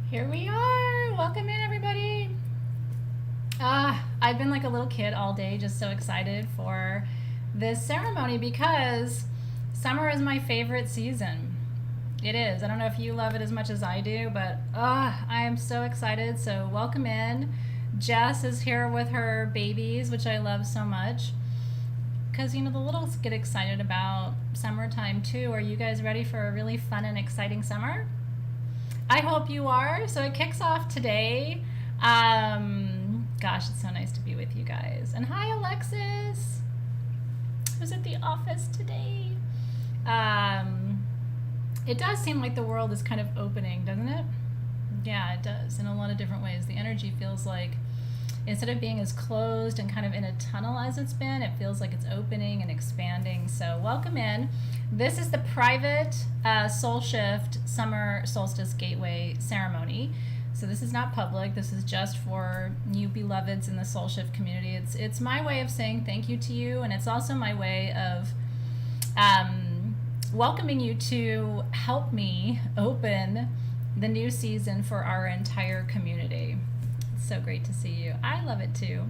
Here we are. Welcome in, everybody. I've been like a little kid all day, just so excited for this ceremony because summer is my favorite season. It is. I don't know if you love it as much as I do, but I am so excited. So, welcome in. Jess is here with her babies, which I love so much. Because, the littles get excited about summertime too. Are you guys ready for a really fun and exciting summer? I hope you are. So it kicks off today. Gosh, it's so nice to be with you guys. And hi, Alexis, who's at the office today. It does seem like the world is kind of opening, doesn't it? Yeah, it does, in a lot of different ways. The energy feels like instead of being as closed and kind of in a tunnel as it's been, it feels like it's opening and expanding. So, welcome in. This is the private Soul Shift Summer Solstice Gateway ceremony. So, this is not public. This is just for you beloveds in the Soul Shift community. It's my way of saying thank you to you, and it's also my way of welcoming you to help me open the new season for our entire community. So great to see you. I love it too.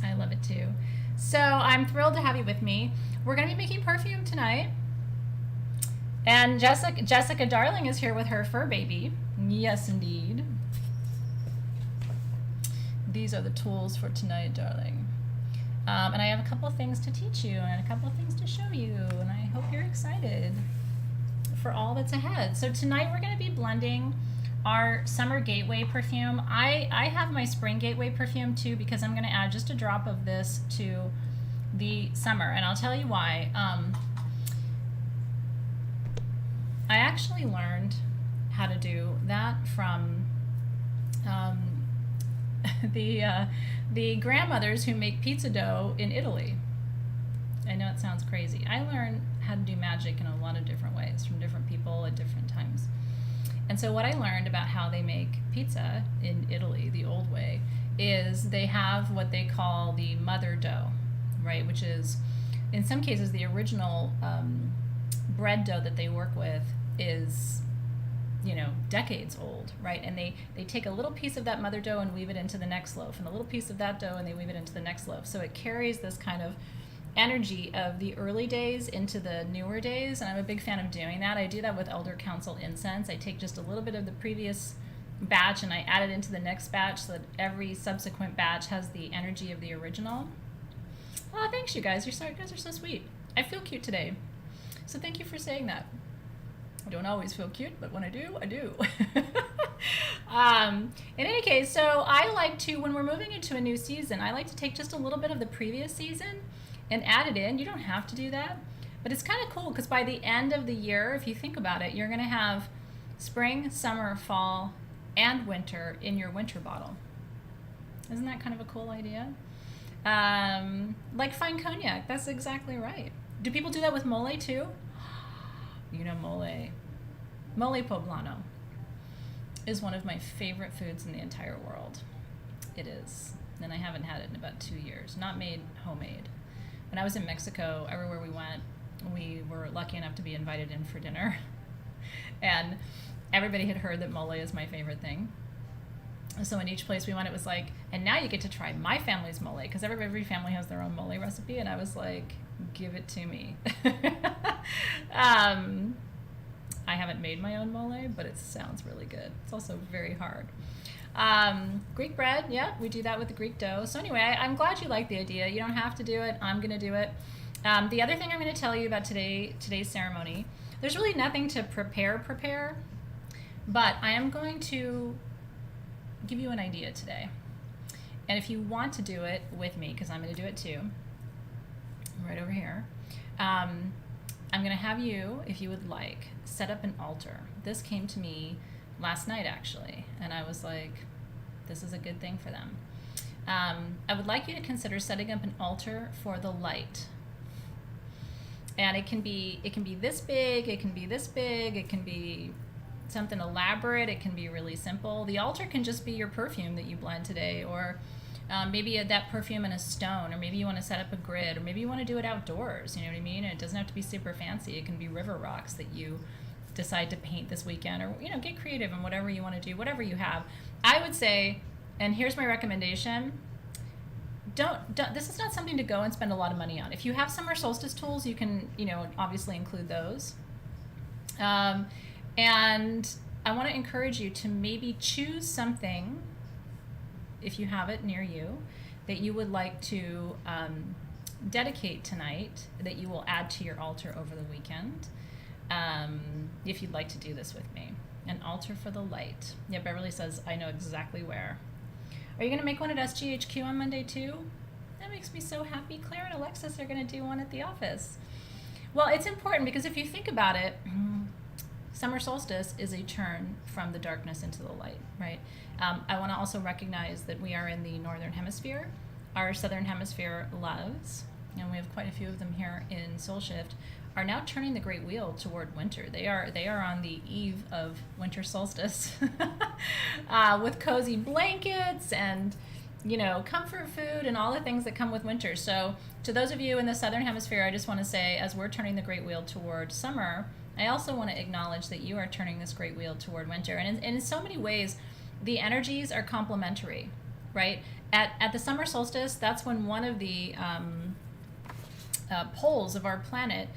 I love it too. So I'm thrilled to have you with me. We're going to be making perfume tonight. And Jessica Darling is here with her fur baby. Yes, indeed. These are the tools for tonight, darling. And I have a couple of things to teach you and a couple of things to show you. And I hope you're excited for all that's ahead. So tonight we're going to be blending our summer gateway perfume. I have my spring gateway perfume too because I'm going to add just a drop of this to the summer, and I'll tell you why. I actually learned how to do that from the grandmothers who make pizza dough in Italy. I know it sounds crazy. I learned how to do magic in a lot of different ways from different people at different times. And so what I learned about how they make pizza in Italy, the old way, is they have what they call the mother dough, right? Which is, in some cases, the original bread dough that they work with is, decades old, right? And they take a little piece of that mother dough and weave it into the next loaf, and a little piece of that dough and they weave it into the next loaf. So it carries this kind of energy of the early days into the newer days, and I'm a big fan of doing that. I do that with Elder Council incense. I take just a little bit of the previous batch and I add it into the next batch so that every subsequent batch has the energy of the original. Oh, thanks, you guys. You guys are so sweet. I feel cute today, so thank you for saying that. I don't always feel cute, but when I do, I do. In any case, so I like to, when we're moving into a new season, I like to take just a little bit of the previous season and add it in. You don't have to do that, but it's kind of cool because by the end of the year, if you think about it, you're going to have spring, summer, fall, and winter in your winter bottle. Isn't that kind of a cool idea? Like fine cognac, that's exactly right. Do people do that with mole too? Mole poblano is one of my favorite foods in the entire world. It is. And I haven't had it in about 2 years. Not made homemade. When I was in Mexico, everywhere we went, we were lucky enough to be invited in for dinner. And everybody had heard that mole is my favorite thing. So in each place we went, it was like, and now you get to try my family's mole, because every family has their own mole recipe. And I was like, give it to me. I haven't made my own mole, but it sounds really good. It's also very hard. Greek bread, yeah, we do that with the Greek dough. So anyway, I'm glad you like the idea. You don't have to do it. I'm going to do it. The other thing I'm going to tell you about today's ceremony, there's really nothing to prepare, but I am going to give you an idea today. And if you want to do it with me, because I'm going to do it too, right over here, I'm going to have you, if you would like, set up an altar. This came to me last night, actually, and I was like, this is a good thing for them. I would like you to consider setting up an altar for the light. And it can be this big, it can be this big, it can be something elaborate, it can be really simple. The altar can just be your perfume that you blend today, or maybe that perfume in a stone, or maybe you want to set up a grid, or maybe you want to do it outdoors, you know what I mean? And it doesn't have to be super fancy. It can be river rocks that you decide to paint this weekend, or get creative in whatever you want to do, whatever you have. I would say, and here's my recommendation, don't this is not something to go and spend a lot of money on. If you have summer solstice tools, you can obviously include those. And I want to encourage you to maybe choose something, if you have it near you, that you would like to dedicate tonight, that you will add to your altar over the weekend, if you'd like to do this with me. An altar for the light. Yeah, Beverly says, I know exactly where. Are you going to make one at SGHQ on Monday too? That makes me so happy. Claire and Alexis are going to do one at the office. Well, it's important because if you think about it, summer solstice is a turn from the darkness into the light, right? I want to also recognize that we are in the northern hemisphere. Our southern hemisphere loves, and we have quite a few of them here in Soul Shift, are now turning the great wheel toward winter. They are on the eve of winter solstice with cozy blankets and comfort food and all the things that come with winter. So to those of you in the southern hemisphere, I just want to say, as we're turning the great wheel toward summer, I also want to acknowledge that you are turning this great wheel toward winter. And in so many ways, the energies are complementary, right? At the summer solstice, that's when one of the poles of our planet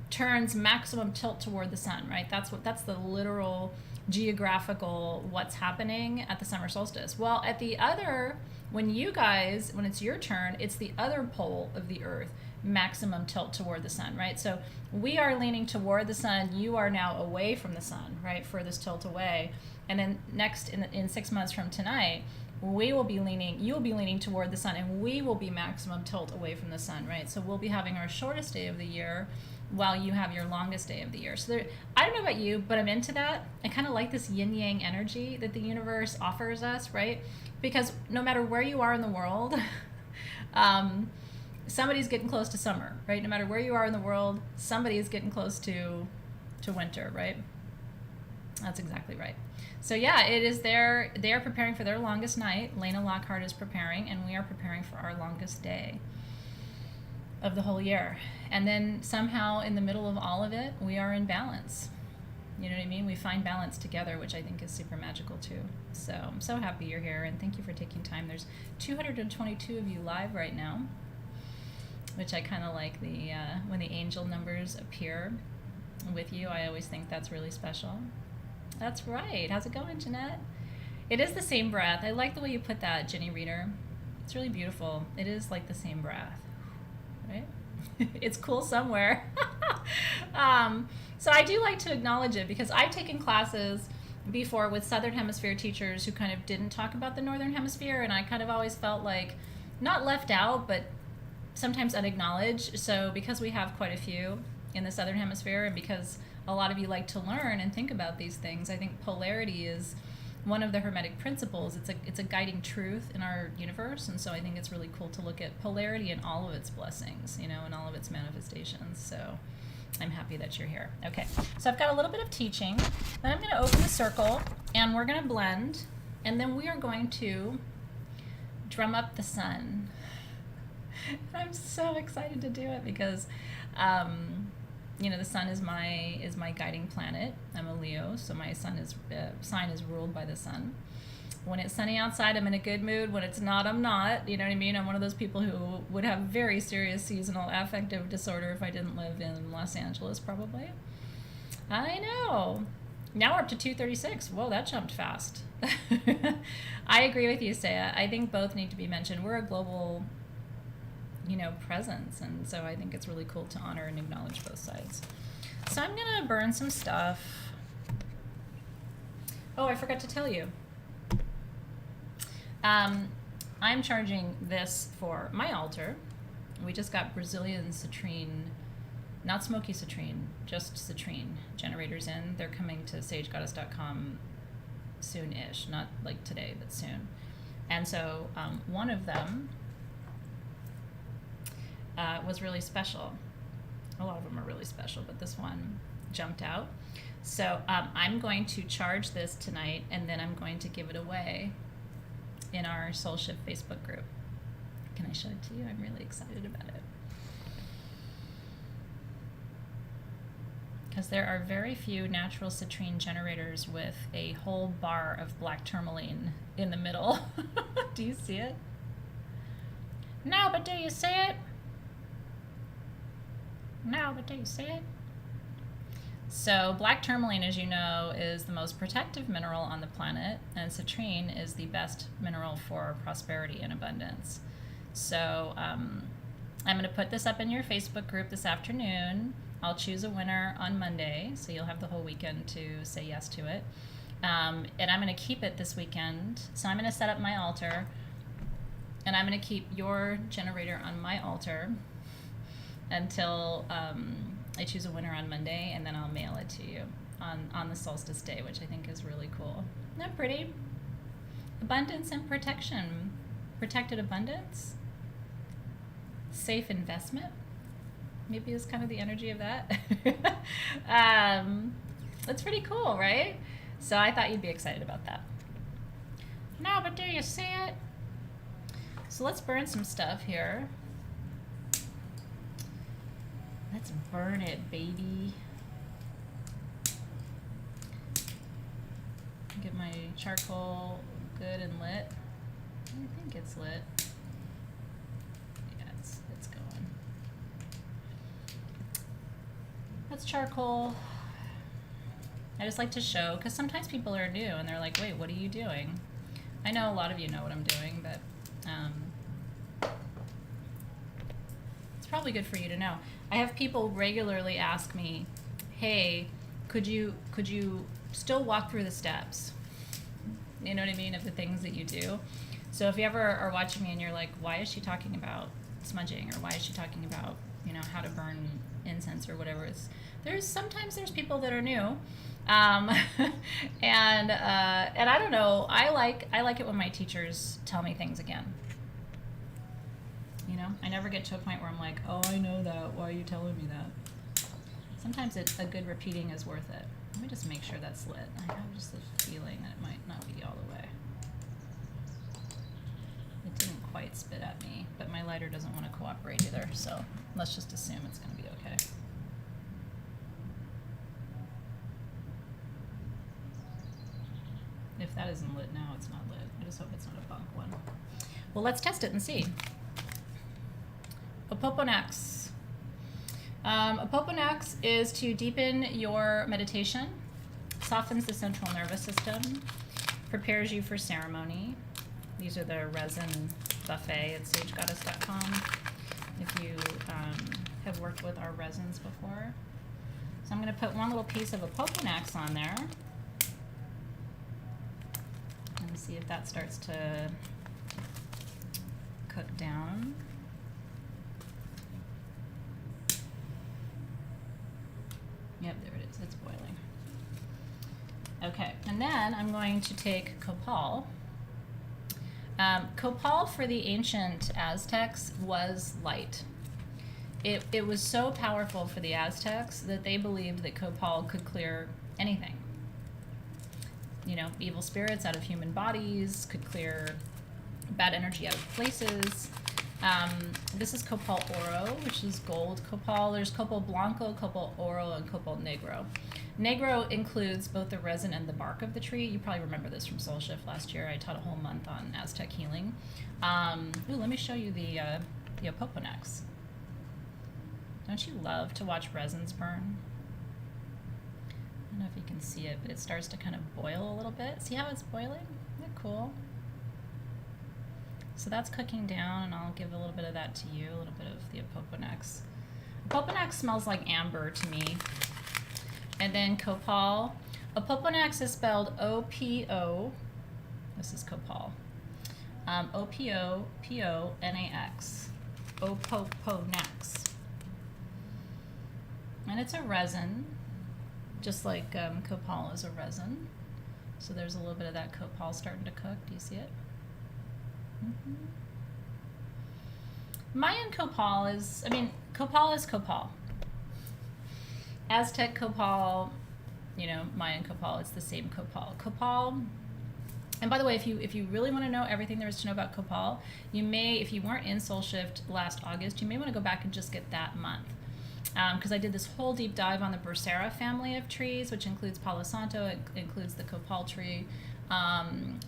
turns maximum tilt toward the sun, right? That's the literal geographical what's happening at the summer solstice. Well, at the other, when it's your turn, it's the other pole of the earth, maximum tilt toward the sun, right? So we are leaning toward the sun, you are now away from the sun, right? Furthest tilt away. And then next in 6 months from tonight, you'll be leaning toward the sun, and we will be maximum tilt away from the sun, right? So we'll be having our shortest day of the year while you have your longest day of the year. So I don't know about you, but I'm into that. I kind of like this yin-yang energy that the universe offers us, right? Because no matter where you are in the world, somebody's getting close to summer, right? No matter where you are in the world, somebody is getting close to winter, right? That's exactly right. So yeah, they are preparing for their longest night. Lena Lockhart is preparing, and we are preparing for our longest day of the whole year. And then somehow in the middle of all of it, we are in balance. You know what I mean? We find balance together, which I think is super magical too. So I'm so happy you're here, and thank you for taking time. There's 222 of you live right now, which I kind of like when the angel numbers appear with you. I always think that's really special. That's right. How's it going, Jeanette? It is the same breath. I like the way you put that, Jenny Reader. It's really beautiful. It is like the same breath, right? It's cool somewhere. So I do like to acknowledge it because I've taken classes before with Southern Hemisphere teachers who kind of didn't talk about the Northern Hemisphere, and I kind of always felt like not left out, but sometimes unacknowledged. So because we have quite a few in the Southern Hemisphere, and because a lot of you like to learn and think about these things, I think polarity is one of the Hermetic principles. It's a guiding truth in our universe, and so I think it's really cool to look at polarity in all of its blessings, and all of its manifestations. So I'm happy that you're here. Okay, so I've got a little bit of teaching. Then I'm going to open the circle, and we're going to blend, and then we are going to drum up the sun. I'm so excited to do it because the sun is my guiding planet. I'm a Leo, so my sign is ruled by the sun. When it's sunny outside, I'm in a good mood. When it's not, I'm not. You know what I mean? I'm one of those people who would have very serious seasonal affective disorder if I didn't live in Los Angeles, probably. I know. Now we're up to 236. Whoa, that jumped fast. I agree with you, Saya. I think both need to be mentioned. We're a global presence, and so I think it's really cool to honor and acknowledge both sides. So I'm gonna burn some stuff. Oh, I forgot to tell you. I'm charging this for my altar. We just got Brazilian citrine, not smoky citrine, just citrine generators in. They're coming to sagegoddess.com soon-ish, not like today, but soon. And so one of them was really special. A lot of them are really special, but this one jumped out. So I'm going to charge this tonight, and then I'm going to give it away in our Soul Shift Facebook group. Can I show it to you? I'm really excited about it. because there are very few natural citrine generators with a whole bar of black tourmaline in the middle. Do you see it? No, but do you see it? No, but do you see it? So black tourmaline, as you know, is the most protective mineral on the planet, and citrine is the best mineral for prosperity and abundance. So I'm going to put this up in your Facebook group this afternoon. I'll choose a winner on Monday, so you'll have the whole weekend to say yes to it. And I'm going to keep it this weekend. So I'm going to set up my altar, and I'm going to keep your generator on my altar until I choose a winner on Monday, and then I'll mail it to you on the solstice day, which I think is really cool. Isn't that pretty? Abundance and protection. Protected abundance. Safe investment. Maybe it's kind of the energy of that. That's pretty cool, right? So I thought you'd be excited about that. No, but do you see it? So let's burn some stuff here. Let's burn it, baby. Get my charcoal good and lit. I think it's lit. Yeah, it's going. That's charcoal. I just like to show, because sometimes people are new and they're like, wait, what are you doing? I know a lot of you know what I'm doing, but it's probably good for you to know. I have people regularly ask me, hey, could you still walk through the steps? You know what I mean, of the things that you do. So if you ever are watching me and you're like, why is she talking about smudging, or why is she talking about, you know, how to burn incense or whatever? Sometimes there's people that are new, and I don't know. I like it when my teachers tell me things again. You know, I never get to a point where I'm like, oh, I know that. Why are you telling me that? Sometimes a good repeating is worth it. Let me just make sure that's lit. I have just a feeling that it might not be all the way. It didn't quite spit at me, but my lighter doesn't want to cooperate either, so let's just assume it's going to be okay. If that isn't lit now, it's not lit. I just hope it's not a bunk one. Well, let's test it and see. Opoponax. Opoponax is to deepen your meditation, softens the central nervous system, prepares you for ceremony. These are the resin buffet at sagegoddess.com if you have worked with our resins before. So I'm going to put one little piece of Opoponax on there and see if that starts to cook down. Yep, there it is. It's boiling. Okay, and then I'm going to take copal. Copal for the ancient Aztecs was light. It was so powerful for the Aztecs that they believed that copal could clear anything. You know, evil spirits out of human bodies, could clear bad energy out of places. This is Copal Oro, which is gold copal. There's Copal Blanco, Copal Oro, and Copal Negro. Negro includes both the resin and the bark of the tree. You probably remember this from Soul Shift last year. I taught a whole month on Aztec healing. Let me show you the Opoponax. Don't you love to watch resins burn? I don't know if you can see it, but it starts to kind of boil a little bit. See how it's boiling? Isn't that cool? So that's cooking down, and I'll give a little bit of that to you, a little bit of the Opoponax. Opoponax smells like amber to me. And then copal. Opoponax is spelled O-P-O. This is copal. O-P-O-P-O-N-A-X. Opoponax. And it's a resin, just like copal is a resin. So there's a little bit of that copal starting to cook. Do you see it? Mm-hmm. Mayan copal is, copal is copal. Aztec copal, Mayan copal, it's the same copal. Copal, and by the way, if you really want to know everything there is to know about copal, you may, if you weren't in Soul Shift last August, you may want to go back and just get that month. because I did this whole deep dive on the Bursera family of trees, which includes Palo Santo, it includes the copal tree.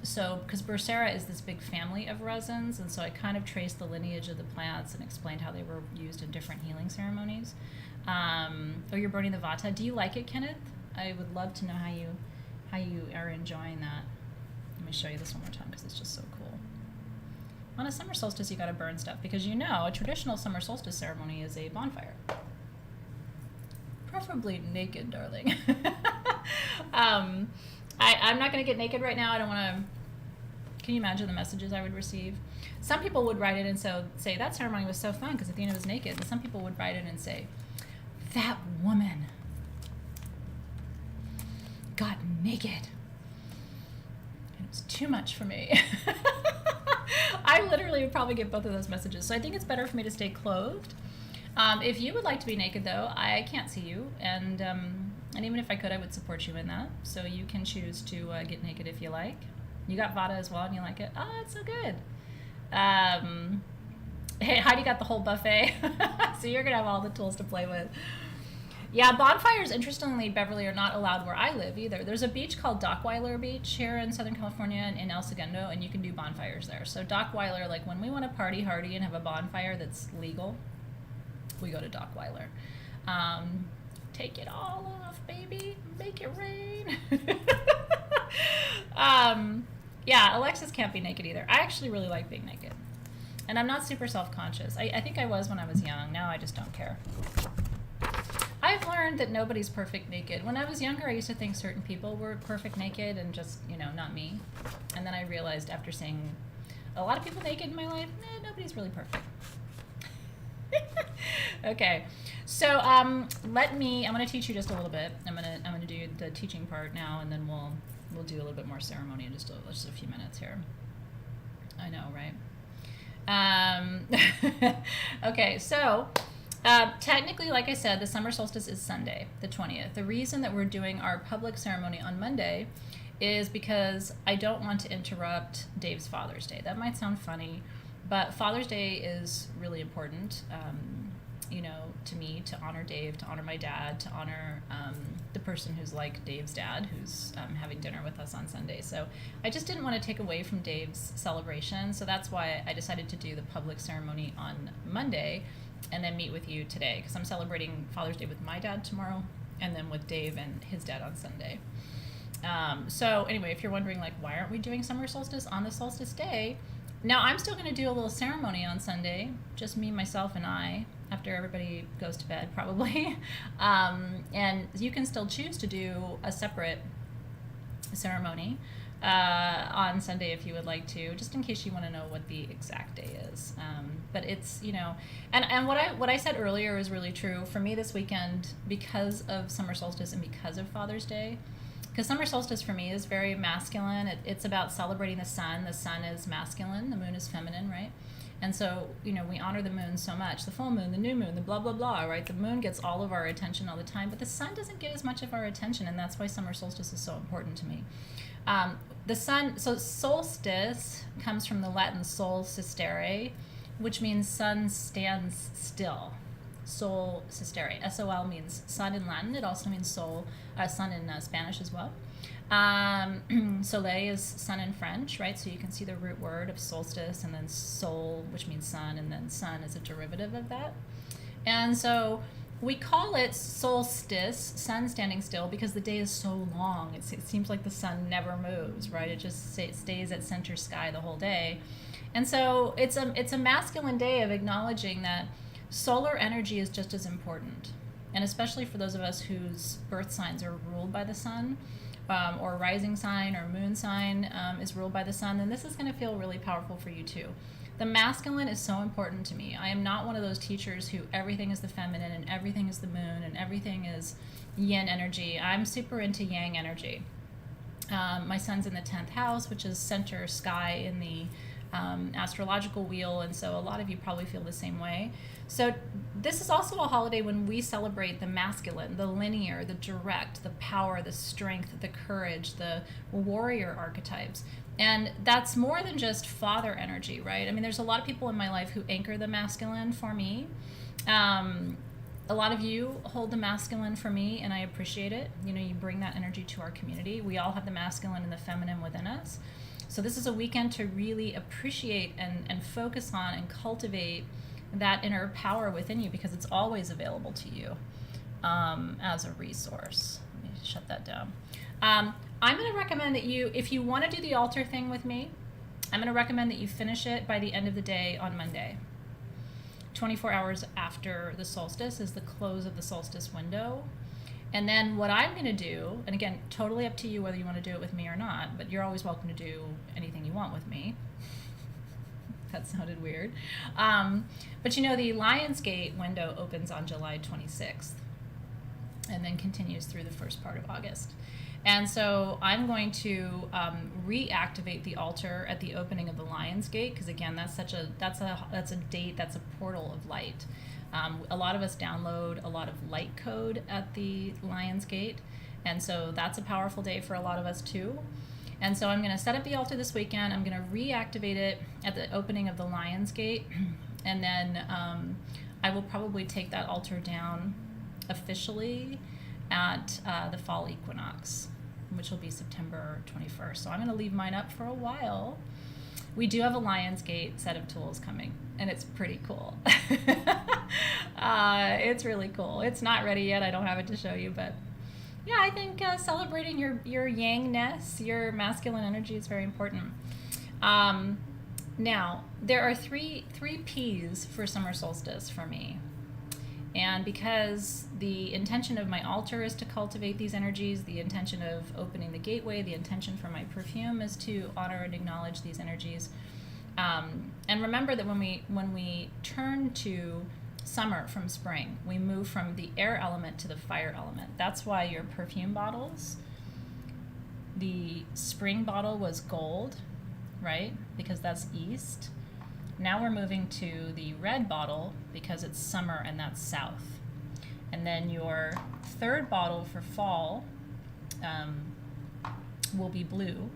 So, because Bursera is this big family of resins, and so I kind of traced the lineage of the plants and explained how they were used in different healing ceremonies. Oh, you're burning the Vata. Do you like it, Kenneth? I would love to know how you are enjoying that. Let me show you this one more time because it's just so cool. On a summer solstice, you got to burn stuff because a traditional summer solstice ceremony is a bonfire. Preferably naked, darling. I'm not going to get naked right now. I don't want to. Can you imagine the messages I would receive? Some people would write in and say that ceremony was so fun because Athena was naked. And some people would write in and say, that woman got naked. And it was too much for me. I literally would probably get both of those messages. So I think it's better for me to stay clothed. If you would like to be naked, though, I can't see you. And even if I could, I would support you in that. So you can choose to get naked if you like. You got Vata as well, and you like it? Oh, it's so good. Hey, Heidi got the whole buffet. So you're going to have all the tools to play with. Yeah, bonfires, interestingly, Beverly, are not allowed where I live either. There's a beach called Dockweiler Beach here in Southern California and in El Segundo, and you can do bonfires there. So Dockweiler, like when we want to party hardy and have a bonfire that's legal, we go to Dockweiler. Take it all off, baby. Make it rain. Yeah, Alexis can't be naked either. I actually really like being naked. And I'm not super self-conscious. I think I was when I was young. Now I just don't care. I've learned that nobody's perfect naked. When I was younger, I used to think certain people were perfect naked and just, not me. And then I realized after seeing a lot of people naked in my life, nobody's really perfect. Okay, so I'm going to teach you just a little bit. I'm going to do the teaching part now, and then we'll do a little bit more ceremony in just a few minutes here. I know, right? Okay, so technically, like I said, the summer solstice is Sunday, the 20th. The reason that we're doing our public ceremony on Monday is because I don't want to interrupt Dave's Father's Day. That might sound funny, but Father's Day is really important, to me, to honor Dave, to honor my dad, to honor the person who's like Dave's dad, who's having dinner with us on Sunday. So I just didn't want to take away from Dave's celebration. So that's why I decided to do the public ceremony on Monday and then meet with you today, because I'm celebrating Father's Day with my dad tomorrow and then with Dave and his dad on Sunday. So anyway, if you're wondering, like, why aren't we doing summer solstice on the solstice day? Now, I'm still going to do a little ceremony on Sunday, just me, myself, and I, after everybody goes to bed, probably. And you can still choose to do a separate ceremony on Sunday if you would like to, just in case you want to know what the exact day is. But it's, and what I said earlier is really true. For me this weekend, because of summer solstice and because of Father's Day, because summer solstice for me is very masculine. It's about celebrating the sun. The sun is masculine, the moon is feminine, right? And so, we honor the moon so much. The full moon, the new moon, the blah, blah, blah, right? The moon gets all of our attention all the time, but the sun doesn't get as much of our attention, and that's why summer solstice is so important to me. The sun, so solstice comes from the Latin sol sistere, which means sun stands still. Sol sistere. S-O-L means sun in Latin. It also means sun in Spanish as well. Soleil is sun in French, right? So you can see the root word of solstice, and then sol, which means sun, and then sun is a derivative of that. And so we call it solstice, sun standing still, because the day is so long. It seems like the sun never moves, right? It just stays at center sky the whole day. And so it's a masculine day of acknowledging that solar energy is just as important. And especially for those of us whose birth signs are ruled by the sun, or rising sign or moon sign is ruled by the sun, then this is going to feel really powerful for you too. The masculine is so important to me. I am not one of those teachers who everything is the feminine and everything is the moon and everything is yin energy. I'm super into yang energy. My son's in the 10th house, which is center sky in the astrological wheel, and so a lot of you probably feel the same way. So this is also a holiday when we celebrate the masculine, the linear, the direct, the power, the strength, the courage, the warrior archetypes. And that's more than just father energy, right? I mean, there's a lot of people in my life who anchor the masculine for me. A lot of you hold the masculine for me, and I appreciate it. You know, you bring that energy to our community. We all have the masculine and the feminine within us. So this is a weekend to really appreciate and focus on and cultivate that inner power within you, because it's always available to you as a resource. Let me shut that down. I'm going to recommend that you, if you want to do the altar thing with me, I'm going to recommend that you finish it by the end of the day on Monday. 24 hours after the solstice is the close of the solstice window. And then what I'm going to do, and again, totally up to you whether you want to do it with me or not, but you're always welcome to do anything you want with me. That sounded weird. But you know, the Lionsgate window opens on July 26th and then continues through the first part of August. And so I'm going to reactivate the altar at the opening of the Lionsgate, because again, that's a date, that's a portal of light. A lot of us download a lot of light code at the Lionsgate, and so that's a powerful day for a lot of us too. And so I'm going to set up the altar this weekend. I'm going to reactivate it at the opening of the Lionsgate, and then I will probably take that altar down officially at the fall equinox, which will be September 21st. So I'm going to leave mine up for a while. We do have a Lionsgate set of tools coming, and it's pretty cool. It's really cool. It's not ready yet. I don't have it to show you, but yeah, I think celebrating your yang-ness, your masculine energy is very important. Now, there are three P's for summer solstice for me. And because the intention of my altar is to cultivate these energies, the intention of opening the gateway, the intention for my perfume is to honor and acknowledge these energies. And remember that when we turn to summer from spring, we move from the air element to the fire element. That's why your perfume bottles, the spring bottle was gold, right? Because that's east. Now we're moving to the red bottle because it's summer and that's south. And then your third bottle for fall will be blue.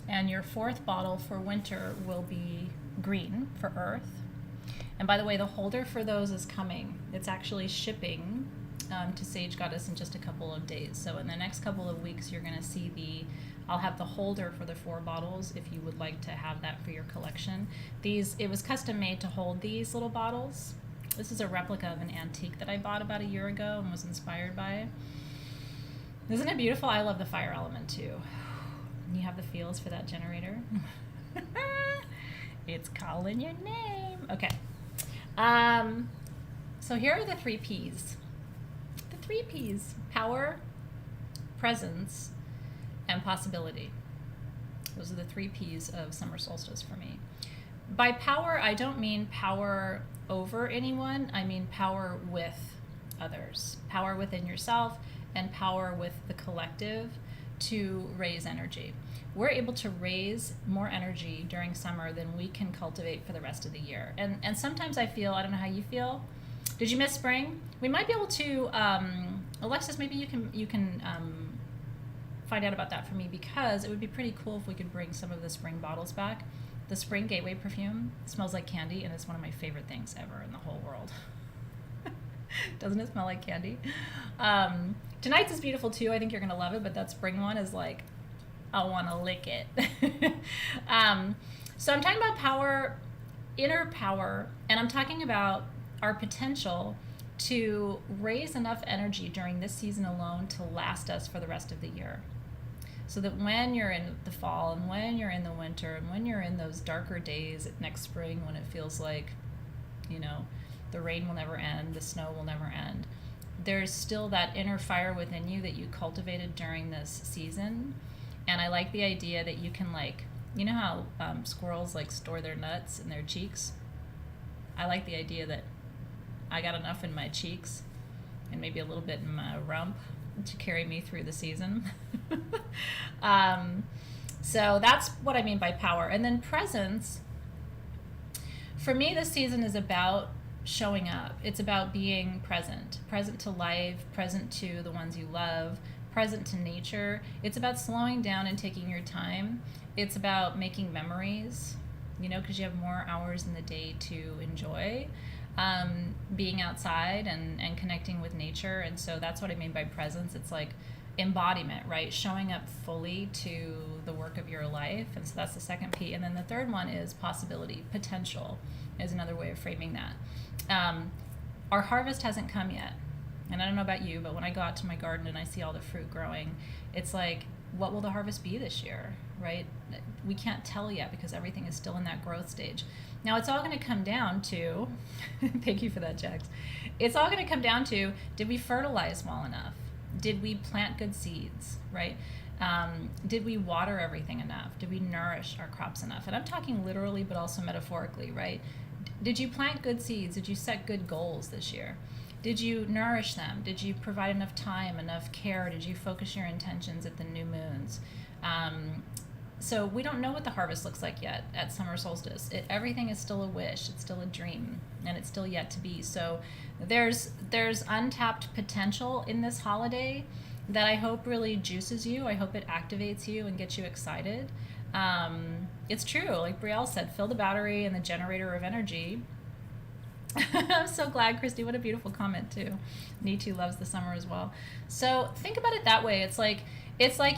And your fourth bottle for winter will be green for earth. And by the way, the holder for those is coming. It's actually shipping to Sage Goddess in just a couple of days. So in the next couple of weeks, you're going to see I'll have the holder for the 4 bottles if you would like to have that for your collection. It was custom made to hold these little bottles. This is a replica of an antique that I bought about a year ago and was inspired by it. Isn't it beautiful? I love the fire element too. You have the feels for that generator? It's calling your name. Okay. So here are the 3 P's. The 3 P's: power, presence, and possibility. Those are the 3 P's of summer solstice for me. By power, I don't mean power over anyone. I mean power with others. Power within yourself and power with the collective to raise energy. We're able to raise more energy during summer than we can cultivate for the rest of the year. And sometimes I feel, I don't know how you feel. Did you miss spring? We might be able to, Alexis, maybe you can find out about that for me, because it would be pretty cool if we could bring some of the spring bottles back. The Spring Gateway perfume smells like candy, and it's one of my favorite things ever in the whole world. Doesn't it smell like candy? Tonight's is beautiful too. I think you're going to love it, but that spring one is like, I want to lick it. So I'm talking about power, inner power, and I'm talking about our potential to raise enough energy during this season alone to last us for the rest of the year. So that when you're in the fall and when you're in the winter and when you're in those darker days next spring, when it feels like, you know, the rain will never end, the snow will never end, there's still that inner fire within you that you cultivated during this season. And I like the idea that you can, like, you know how squirrels like store their nuts in their cheeks? I like the idea that I got enough in my cheeks and maybe a little bit in my rump to carry me through the season. So that's what I mean by power. And then presence, for me, this season is about showing up. It's about being present to life, present to the ones you love, present to nature. It's about slowing down and taking your time. It's about making memories, you know, because you have more hours in the day to enjoy. being outside and connecting with nature. And so that's what I mean by presence. It's like embodiment, right? Showing up fully to the work of your life. And so that's the second P. And then the third one is possibility. Potential is another way of framing that. Our harvest hasn't come yet. And I don't know about you, but when I go out to my garden and I see all the fruit growing, it's like, what will the harvest be this year, right? We can't tell yet because everything is still in that growth stage. Now, it's all going to come down to, thank you for that, Jax. It's all going to come down to, did we fertilize well enough? Did we plant good seeds, right? Did we water everything enough? Did we nourish our crops enough? And I'm talking literally, but also metaphorically, right? Did you plant good seeds? Did you set good goals this year? Did you nourish them? Did you provide enough time, enough care? Did you focus your intentions at the new moons? So we don't know what the harvest looks like yet at summer solstice. Everything is still a wish. It's still a dream, and it's still yet to be. So there's untapped potential in this holiday that I hope really juices you. I hope it activates you and gets you excited. It's true, like Brielle said, fill the battery and the generator of energy. I'm so glad, Christy. What a beautiful comment too. Nitu loves the summer as well. So think about it that way. It's like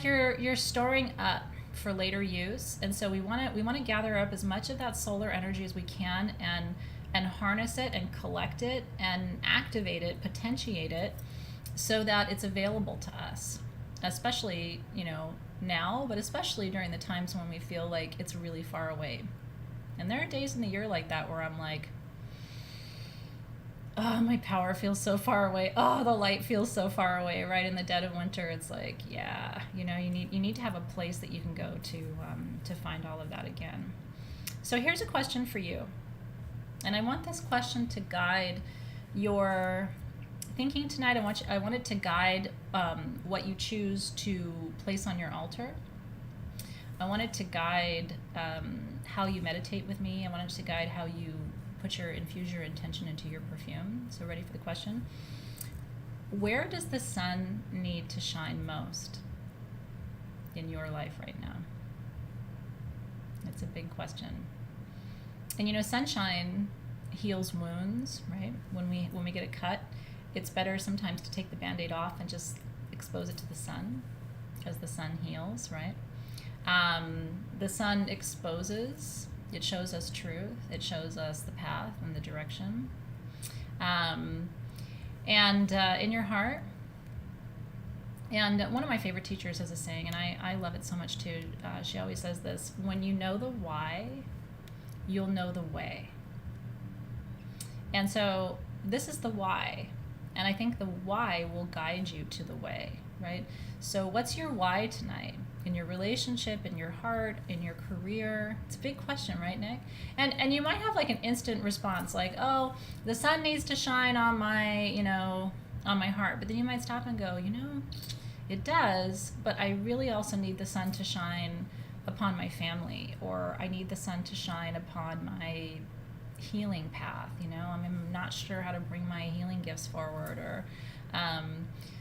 you're storing up for later use, and so we want to gather up as much of that solar energy as we can and harness it and collect it and activate it, potentiate it, so that it's available to us, especially now, but especially during the times when we feel like it's really far away. And there are days in the year like that where I'm like, oh, my power feels so far away. Oh, the light feels so far away, right? In the dead of winter, it's like, yeah, you need to have a place that you can go to find all of that again. So here's a question for you. And I want this question to guide your thinking tonight. I want it to guide what you choose to place on your altar. I want it to guide how you meditate with me. I want it to guide how you infuse your intention into your perfume. So ready for the question? Where does the sun need to shine most in your life right now? It's a big question. And sunshine heals wounds, right? When we get a cut, it's better sometimes to take the Band-Aid off and just expose it to the sun, because the sun heals, right? The sun exposes. It shows us truth. It shows us the path and the direction. And in your heart. And one of my favorite teachers has a saying, and I love it so much too. She always says this: when you know the why, you'll know the way. And so this is the why. And I think the why will guide you to the way, right? So what's your why tonight? In your relationship, in your heart, in your career? It's a big question, right, Nick? And you might have like an instant response, like, oh, the sun needs to shine on my, on my heart. But then you might stop and go, it does, but I really also need the sun to shine upon my family, or I need the sun to shine upon my healing path. I'm not sure how to bring my healing gifts forward, or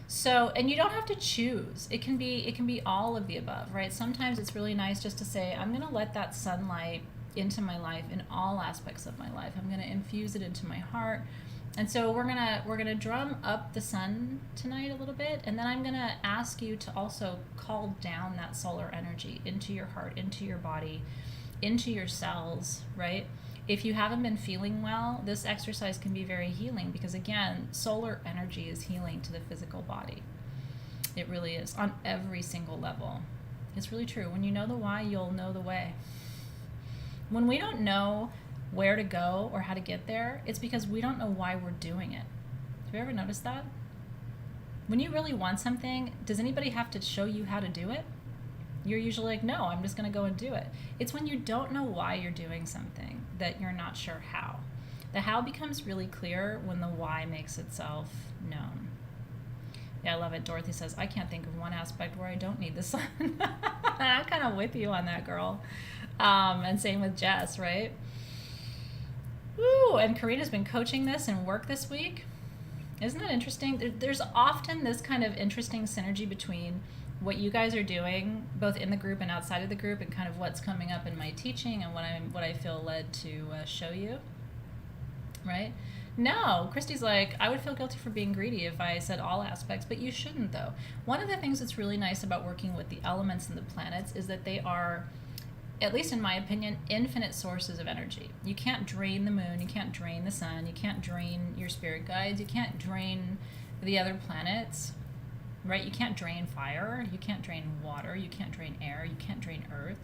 so, and you don't have to choose. It can be all of the above, right? Sometimes it's really nice just to say, I'm going to let that sunlight into my life in all aspects of my life. I'm going to infuse it into my heart. And so we're going to drum up the sun tonight a little bit, and then I'm going to ask you to also call down that solar energy into your heart, into your body, into your cells, right? If you haven't been feeling well, this exercise can be very healing, because again, solar energy is healing to the physical body. It really is, on every single level. It's really true. When you know the why, you'll know the way. When we don't know where to go or how to get there, it's because we don't know why we're doing it. Have you ever noticed that? When you really want something, does anybody have to show you how to do it? You're usually like, no, I'm just going to go and do it. It's when you don't know why you're doing something that you're not sure how. The how becomes really clear when the why makes itself known. Yeah, I love it. Dorothy says, I can't think of one aspect where I don't need the sun. I'm kind of with you on that, girl. And same with Jess, right? Woo! And Karina's been coaching this in work this week. Isn't that interesting? There's often this kind of interesting synergy between what you guys are doing, both in the group and outside of the group, and kind of what's coming up in my teaching and what I feel led to show you, right? No, Christy's like, I would feel guilty for being greedy if I said all aspects, but you shouldn't, though. One of the things that's really nice about working with the elements and the planets is that they are, at least in my opinion, infinite sources of energy. You can't drain the moon, you can't drain the sun, you can't drain your spirit guides, you can't drain the other planets, right? You can't drain fire, you can't drain water, you can't drain air, you can't drain earth.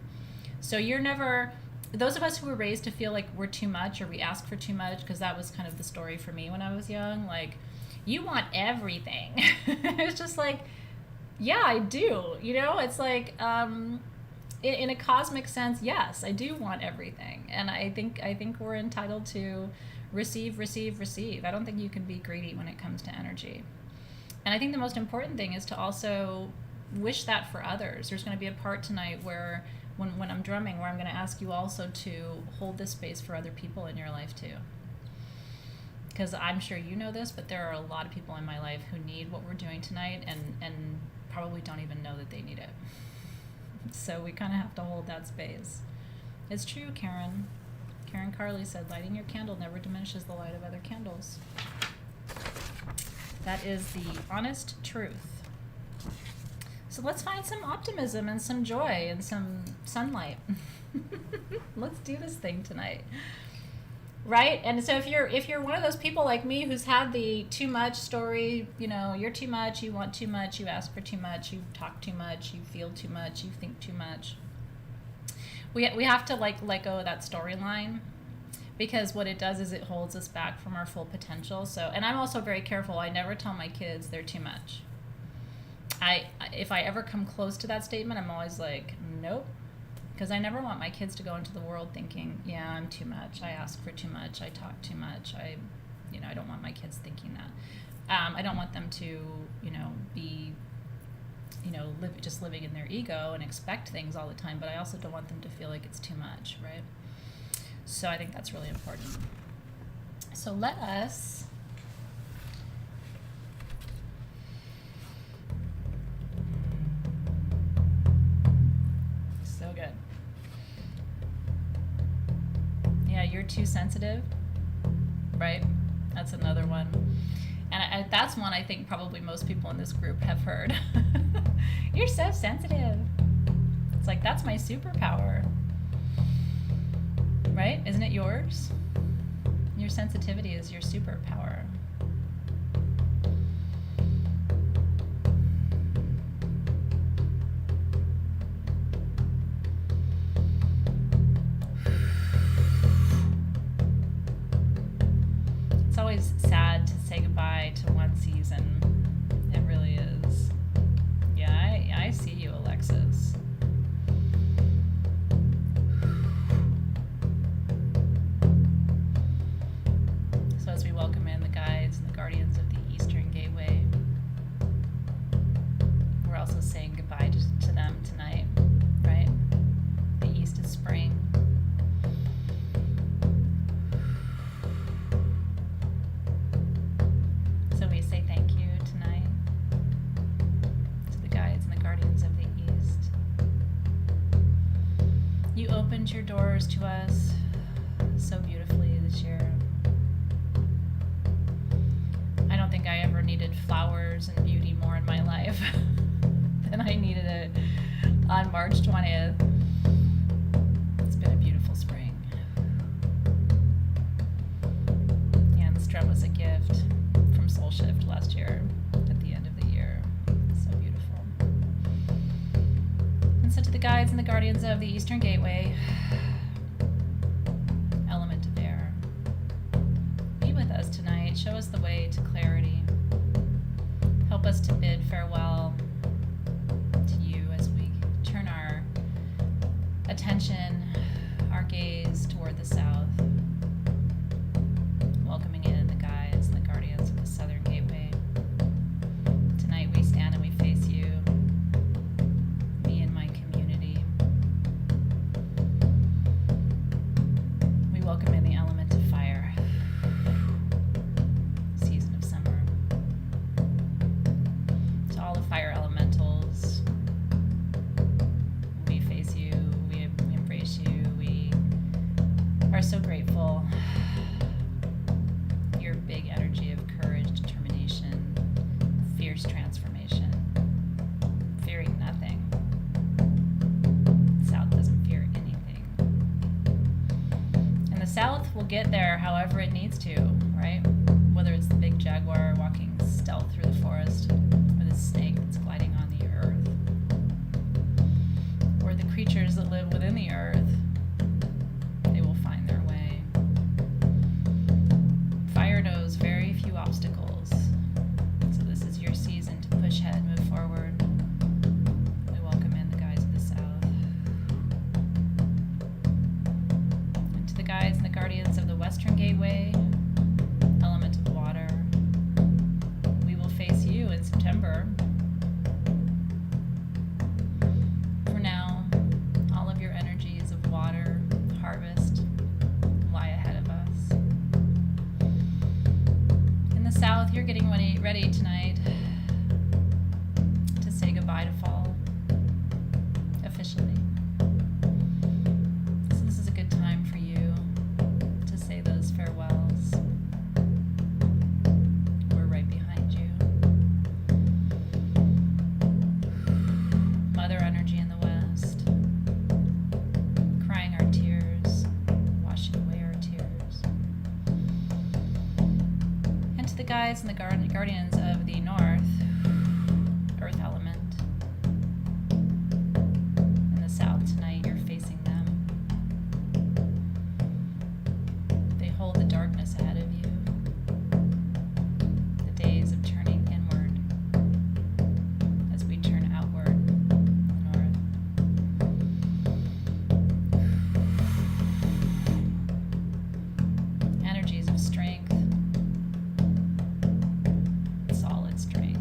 So you're never, those of us who were raised to feel like we're too much or we ask for too much, because that was kind of the story for me when I was young, like, you want everything. It's just like, yeah, I do. You know, it's like, in a cosmic sense, yes, I do want everything. And I think we're entitled to receive, receive, receive. I don't think you can be greedy when it comes to energy. And I think the most important thing is to also wish that for others. There's going to be a part tonight where when I'm drumming, where I'm going to ask you also to hold this space for other people in your life too. Because I'm sure you know this, but there are a lot of people in my life who need what we're doing tonight and probably don't even know that they need it. So we kind of have to hold that space. It's true, Karen. Karen Carley said, lighting your candle never diminishes the light of other candles. That is the honest truth. So let's find some optimism and some joy and some sunlight. Let's do this thing tonight. Right? And so if you're one of those people like me who's had the too much story, you know, you're too much, you want too much, you ask for too much, you talk too much, you feel too much, you think too much. We have to let go of that storyline, because what it does is it holds us back from our full potential. So, and I'm also very careful. I never tell my kids they're too much. If I ever come close to that statement, I'm always like, nope. Because I never want my kids to go into the world thinking, yeah, I'm too much. I ask for too much. I talk too much. I don't want my kids thinking that. I don't want them to, be, just living in their ego and expect things all the time. But I also don't want them to feel like it's too much, right? So I think that's really important. So let us so good. Yeah, you're too sensitive, right? That's another one. And that's one I think probably most people in this group have heard. You're so sensitive. It's like, that's my superpower. Right? Isn't it yours? Your sensitivity is your superpower. It's always sad to say goodbye to one season. It really is. Yeah, I see you, Alexis. As we welcome in the guides and the guardians of the Eastern Gateway, we're also saying goodbye to them tonight, right? The East is spring. So we say thank you tonight to the guides and the guardians of the East. You opened your doors to us so beautifully this year. I don't think I ever needed flowers and beauty more in my life than I needed it on March 20th. It's been a beautiful spring. Yeah, and this drum was a gift from Soul Shift last year at the end of the year. So beautiful. And so to the guides and the guardians of the Eastern Gateway, element of air, be with us tonight. Show us the way to clarity. Help us to bid farewell to you as we turn our attention, our gaze toward the south, welcoming in the guides and the guardians of the Southern Gateway. Tonight we stand and we face you, me and my community. We welcome in the element of fire. Fire elementals, we face you, we embrace you, we are so grateful will get there however it needs to, right? Whether it's the big jaguar walking stealth through the forest, or the snake that's gliding on the earth, or the creatures that live within the earth, they will find their way. Fire knows very few obstacles, so this is your season to push ahead, move forward. We welcome in the guides of the south. And to the guides and the guardians of the western gateway, element of water, we will face you in September. For now, all of your energies of water, harvest, lie ahead of us. In the south, you're getting ready tonight to say goodbye to fall, officially. So this is a good time for you to say those farewells. We're right behind you. Mother energy in the west, crying our tears, washing away our tears. And to the guides and the guardians of the north, earth element. In the south tonight, you're facing them. They hold the darkness ahead of you. The days of turning inward as we turn outward in the north. Energies of strength, solid strength,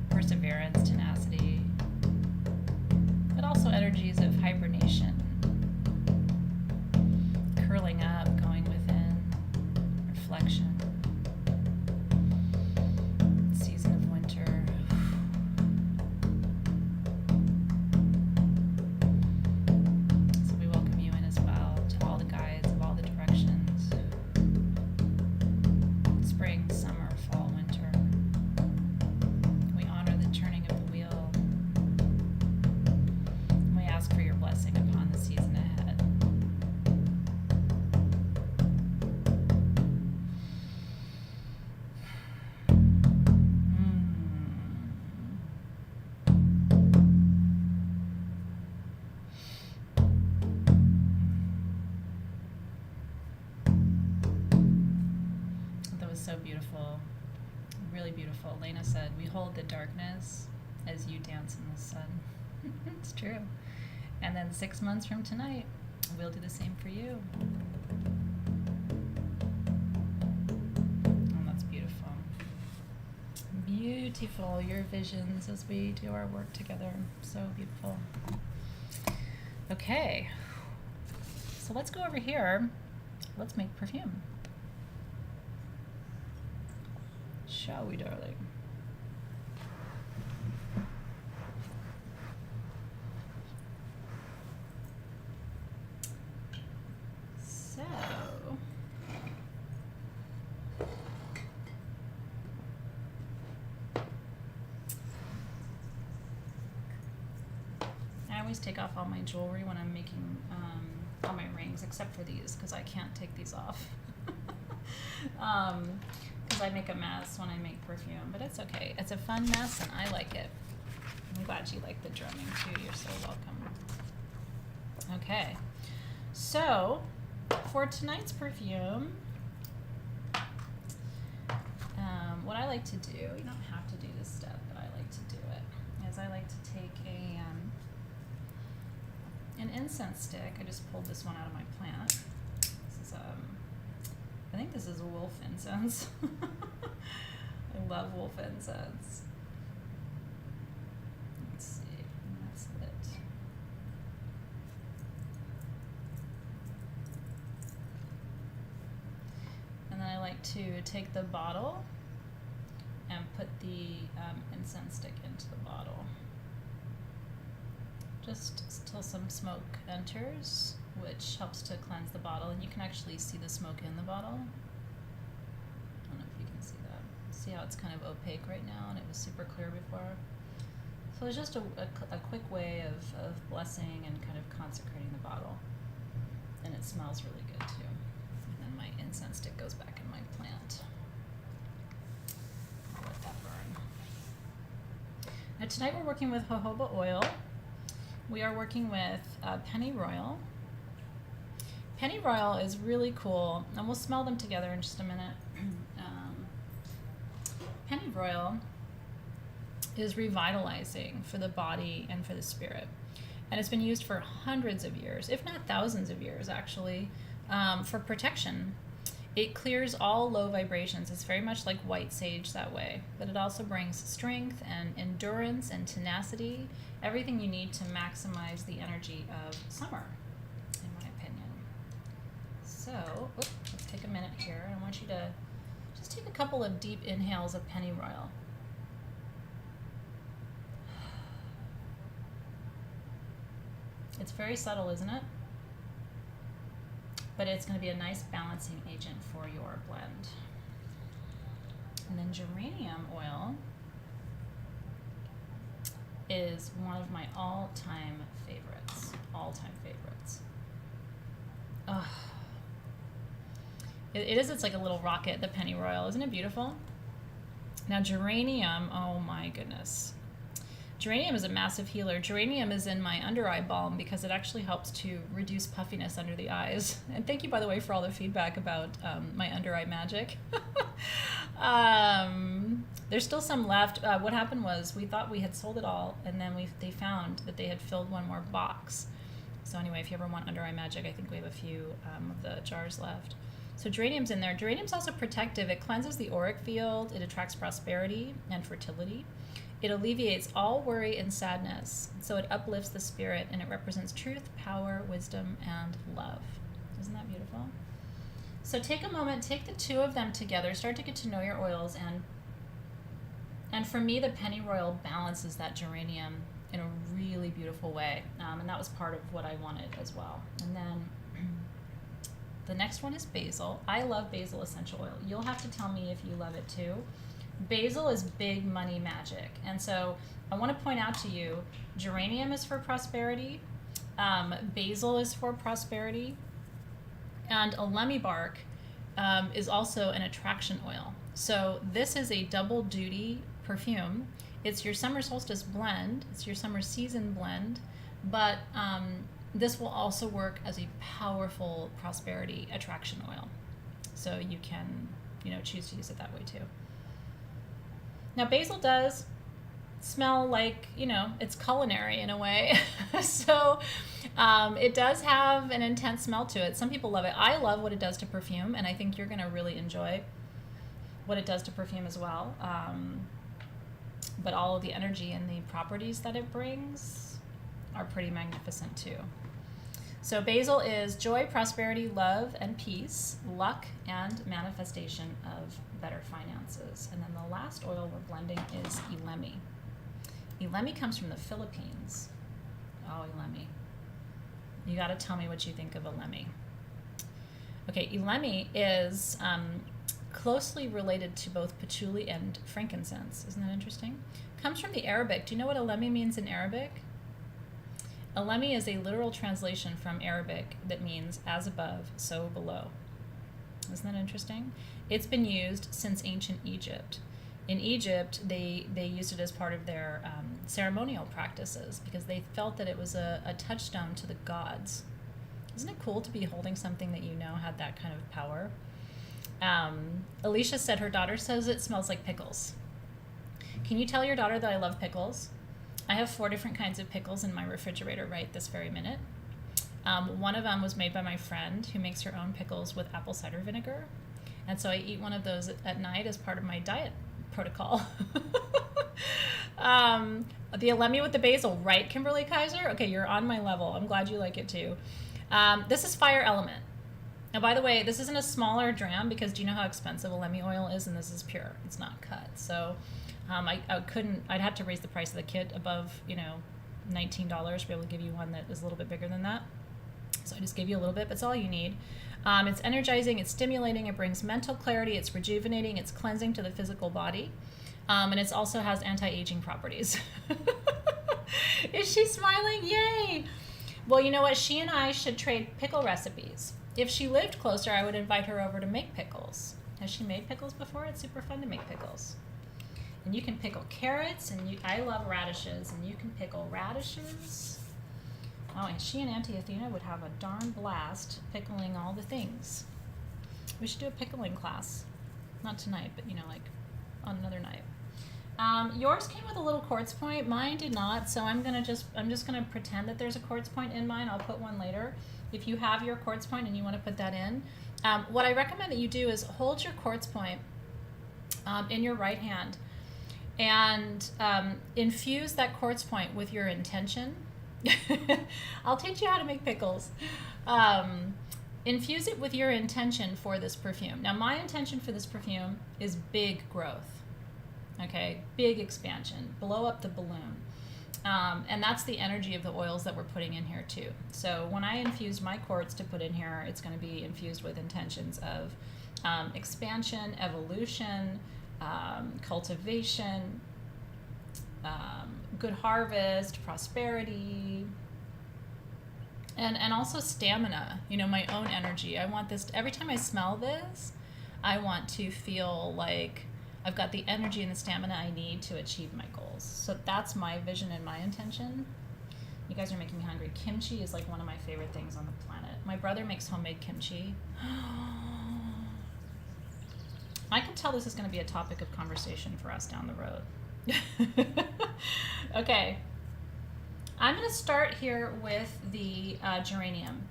perseverance, tenacity, but also energies of hibernation, curling up, going within, reflection, season of winter. So we welcome you in as well, to all the guides of all the directions. Spring, summer, fall, winter. We honor the turning of the wheel. We ask for your blessing upon the season ahead. That was so beautiful, really beautiful. Elena said, "We hold the darkness as you dance in the sun." It's true. And then 6 months from tonight, we'll do the same for you. And that's beautiful. Beautiful, your visions as we do our work together. So beautiful. Okay, so let's go over here. Let's make perfume. Shall we, darling? So, I always take off all my jewelry when I'm making all my rings, except for these, because I can't take these off. Because I make a mess when I make perfume, but it's okay. It's a fun mess, and I like it. I'm glad you like the drumming, too. You're so welcome. Okay. So, for tonight's perfume, what I like to do, you don't have to do this step, but I like to do it, is I like to take an incense stick. I just pulled this one out of my plant. This is, I think this is wolf incense. I love wolf incense. Let's see, that's lit. And then I like to take the bottle and put the incense stick into the bottle. Just till some smoke enters, which helps to cleanse the bottle. And you can actually see the smoke in the bottle. I don't know if you can see that. See how it's kind of opaque right now, and it was super clear before. So it's just a quick way of blessing and kind of consecrating the bottle. And it smells really good too. And then my incense stick goes back in my plant. I'll let that burn. Now tonight we're working with jojoba oil. We are working with pennyroyal. Pennyroyal is really cool, and we'll smell them together in just a minute. Pennyroyal is revitalizing for the body and for the spirit. And it's been used for hundreds of years, if not thousands of years actually, for protection. It clears all low vibrations. It's very much like white sage that way, but it also brings strength and endurance and tenacity, everything you need to maximize the energy of summer, in my opinion. So, let's take a minute here. I want you to just take a couple of deep inhales of pennyroyal. It's very subtle, isn't it? But it's going to be a nice balancing agent for your blend. And then geranium oil is one of my all-time favorites. All-time favorites. Ugh. It's like a little rocket, the pennyroyal. Isn't it beautiful? Now geranium, oh my goodness. Geranium is a massive healer. Geranium is in my under eye balm because it actually helps to reduce puffiness under the eyes. And thank you, by the way, for all the feedback about my under eye magic. There's still some left. What happened was we thought we had sold it all, and then they found that they had filled one more box. So anyway, if you ever want under eye magic, I think we have a few of the jars left. So geranium's in there. Geranium's also protective. It cleanses the auric field. It attracts prosperity and fertility. It alleviates all worry and sadness. So it uplifts the spirit, and it represents truth, power, wisdom, and love. Isn't that beautiful? So take a moment, take the two of them together, start to get to know your oils, and for me, the pennyroyal balances that geranium in a really beautiful way. And that was part of what I wanted as well. And then the next one is basil. I love basil essential oil. You'll have to tell me if you love it too. Basil is big money magic. And so I want to point out to you, geranium is for prosperity, basil is for prosperity, and elemi bark is also an attraction oil. So this is a double duty perfume. It's your summer solstice blend, it's your summer season blend, but this will also work as a powerful prosperity attraction oil. So you can, choose to use it that way too. Now basil does smell like, it's culinary in a way. So it does have an intense smell to it. Some people love it. I love what it does to perfume, and I think you're going to really enjoy what it does to perfume as well. But all of the energy and the properties that it brings are pretty magnificent too. So basil is joy, prosperity, love, and peace, luck, and manifestation of better finances. And then the last oil we're blending is elemi. Elemi comes from the Philippines. Oh, elemi. You got to tell me what you think of elemi. Okay, elemi is closely related to both patchouli and frankincense. Isn't that interesting? Comes from the Arabic. Do you know what elemi means in Arabic? Elemi is a literal translation from Arabic that means as above, so below. Isn't that interesting? It's been used since ancient Egypt. In Egypt, they used it as part of their ceremonial practices because they felt that it was a touchstone to the gods. Isn't it cool to be holding something that had that kind of power? Alicia said her daughter says it smells like pickles. Can you tell your daughter that I love pickles? I have 4 different kinds of pickles in my refrigerator right this very minute. One of them was made by my friend who makes her own pickles with apple cider vinegar. And so I eat one of those at night as part of my diet protocol. The elemi with the basil, right, Kimberly Kaiser? Okay, you're on my level. I'm glad you like it too. This is Fire Element. Now, by the way, this isn't a smaller dram because do you know how expensive elemi oil is? And this is pure. It's not cut. So I'd have to raise the price of the kit above, $19 to be able to give you one that is a little bit bigger than that. So I just gave you a little bit, but it's all you need. It's energizing, it's stimulating, it brings mental clarity, it's rejuvenating, it's cleansing to the physical body. And it also has anti-aging properties. Is she smiling? Yay! Well, you know what? She and I should trade pickle recipes. If she lived closer, I would invite her over to make pickles. Has she made pickles before? It's super fun to make pickles. And you can pickle carrots, and I love radishes, and you can pickle radishes. Oh, and she and Auntie Athena would have a darn blast pickling all the things. We should do a pickling class. Not tonight, but like on another night. Yours came with a little quartz point. Mine did not, so I'm just gonna pretend that there's a quartz point in mine. I'll put one later. If you have your quartz point and you want to put that in, what I recommend that you do is hold your quartz point in your right hand and infuse that quartz point with your intention. I'll teach you how to make pickles. Infuse it with your intention for this perfume. Now, my intention for this perfume is big growth. Okay, big expansion, blow up the balloon. And that's the energy of the oils that we're putting in here too. So when I infuse my quartz to put in here, it's going to be infused with intentions of expansion, evolution, cultivation, good harvest, prosperity, and also stamina, my own energy. I want this, every time I smell this, I want to feel like I've got the energy and the stamina I need to achieve my goals. So that's my vision and my intention. You guys are making me hungry. Kimchi is like one of my favorite things on the planet. My brother makes homemade kimchi. I can tell this is going to be a topic of conversation for us down the road. Okay. I'm going to start here with the geranium.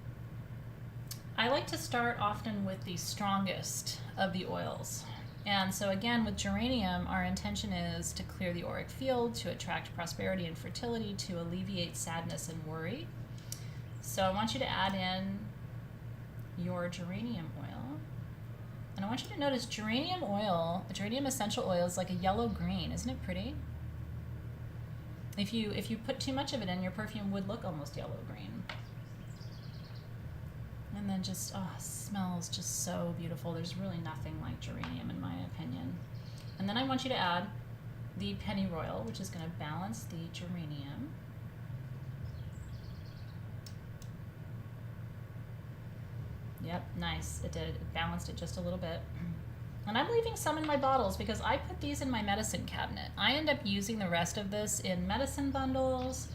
I like to start often with the strongest of the oils. And so again, with geranium, our intention is to clear the auric field, to attract prosperity and fertility, to alleviate sadness and worry. So I want you to add in your geranium oil. And I want you to notice geranium oil, geranium essential oil is like a yellow-green. Isn't it pretty? If you put too much of it in, your perfume would look almost yellow-green. And then just, smells just so beautiful. There's really nothing like geranium in my opinion. And then I want you to add the pennyroyal, which is going to balance the geranium. Yep, nice. It did. It balanced it just a little bit. And I'm leaving some in my bottles because I put these in my medicine cabinet. I end up using the rest of this in medicine bundles.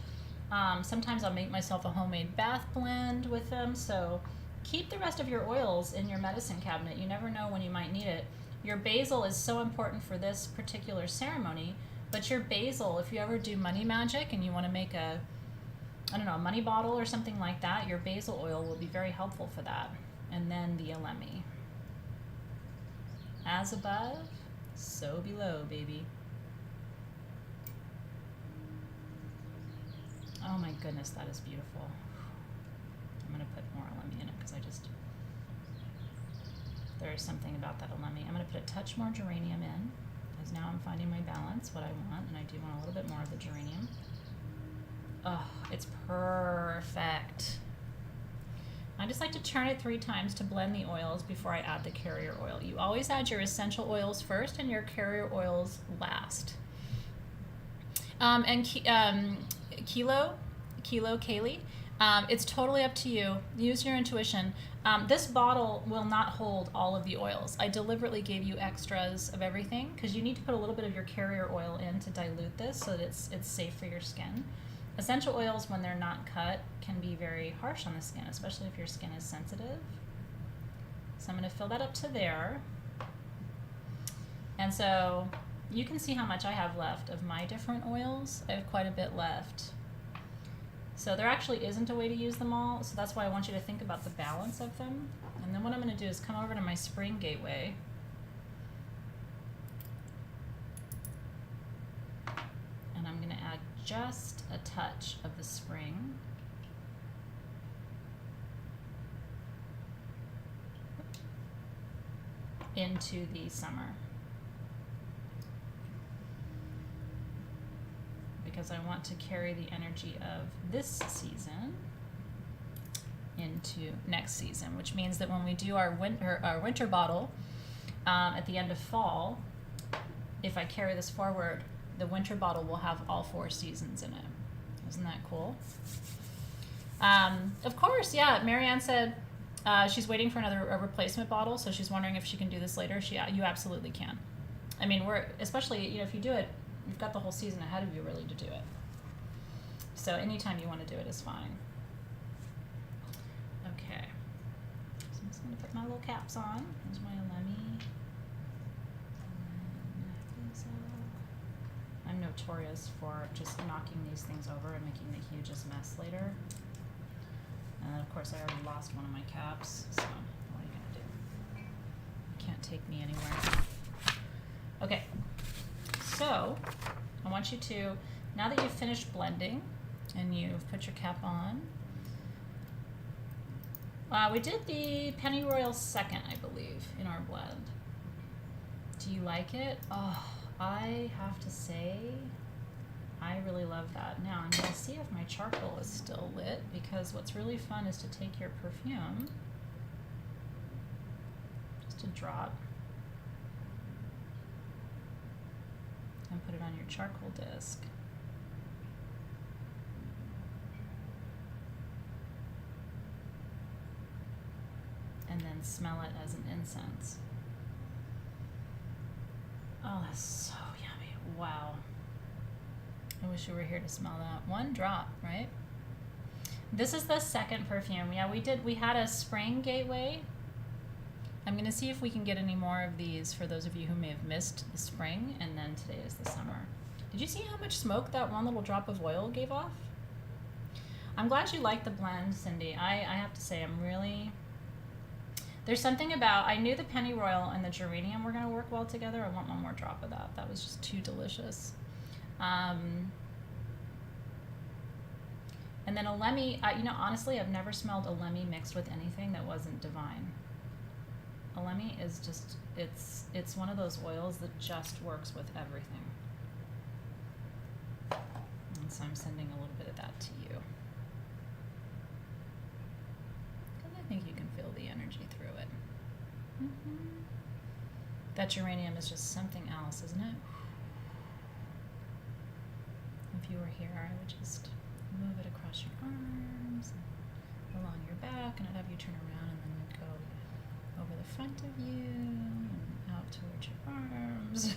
Sometimes I'll make myself a homemade bath blend with them. So keep the rest of your oils in your medicine cabinet. You never know when you might need it. Your basil is so important for this particular ceremony, but your basil, if you ever do money magic and you want to make a money bottle or something like that, your basil oil will be very helpful for that. And then the elemi. As above, so below, baby. Oh my goodness, that is beautiful. I'm going to put more elemi in it because there is something about that elemi. I'm going to put a touch more geranium in because now I'm finding my balance, what I want, and I do want a little bit more of the geranium. Oh, it's perfect. I just like to turn it 3 times to blend the oils before I add the carrier oil. You always add your essential oils first and your carrier oils last. Kilo Kaylee, it's totally up to you. Use your intuition. This bottle will not hold all of the oils. I deliberately gave you extras of everything because you need to put a little bit of your carrier oil in to dilute this so that it's safe for your skin. Essential oils, when they're not cut, can be very harsh on the skin, especially if your skin is sensitive. So I'm going to fill that up to there. And so you can see how much I have left of my different oils. I have quite a bit left. So there actually isn't a way to use them all, so that's why I want you to think about the balance of them. And then what I'm going to do is come over to my spring gateway. And I'm going to add just a touch of the spring. Into the summer. Because I want to carry the energy of this season into next season, which means that when we do our winter bottle at the end of fall, if I carry this forward, the winter bottle will have all 4 seasons in it. Isn't that cool? Of course, yeah. Marianne said, She's waiting for a replacement bottle, so she's wondering if she can do this later. You absolutely can. I mean, especially, if you do it, you've got the whole season ahead of you really to do it. So anytime you want to do it is fine. Okay. So I'm just going to put my little caps on. Here's my Elemi. I'm notorious for just knocking these things over and making the hugest mess later. And then, of course, I already lost one of my caps, so what are you going to do? You can't take me anywhere. Okay, so I want you to, now that you've finished blending and you've put your cap on, we did the Pennyroyal second, I believe, in our blend. Do you like it? Oh, I have to say, I really love that. Now I'm going to see if my charcoal is still lit, because what's really fun is to take your perfume, just a drop, and put it on your charcoal disc. And then smell it as an incense. Oh, that's so yummy. Wow. I wish you were here to smell that. One drop, right? This is the second perfume. Yeah, we had a spring gateway. I'm going to see if we can get any more of these for those of you who may have missed the spring, and then today is the summer. Did you see how much smoke that one little drop of oil gave off? I'm glad you liked the blend, Cindy. I have to say, there's something about, I knew the Pennyroyal and the geranium were going to work well together. I want one more drop of that. That was just too delicious. And then Elemi, honestly, I've never smelled Elemi mixed with anything that wasn't divine. Elemi is just, it's one of those oils that just works with everything. And so I'm sending a little bit of that to you. Because I think you can feel the energy through it. Mm-hmm. That geranium is just something else, isn't it? If you were here, I would just move it across your arms, and along your back, and I'd have you turn around, and then we'd go over the front of you, and out towards your arms.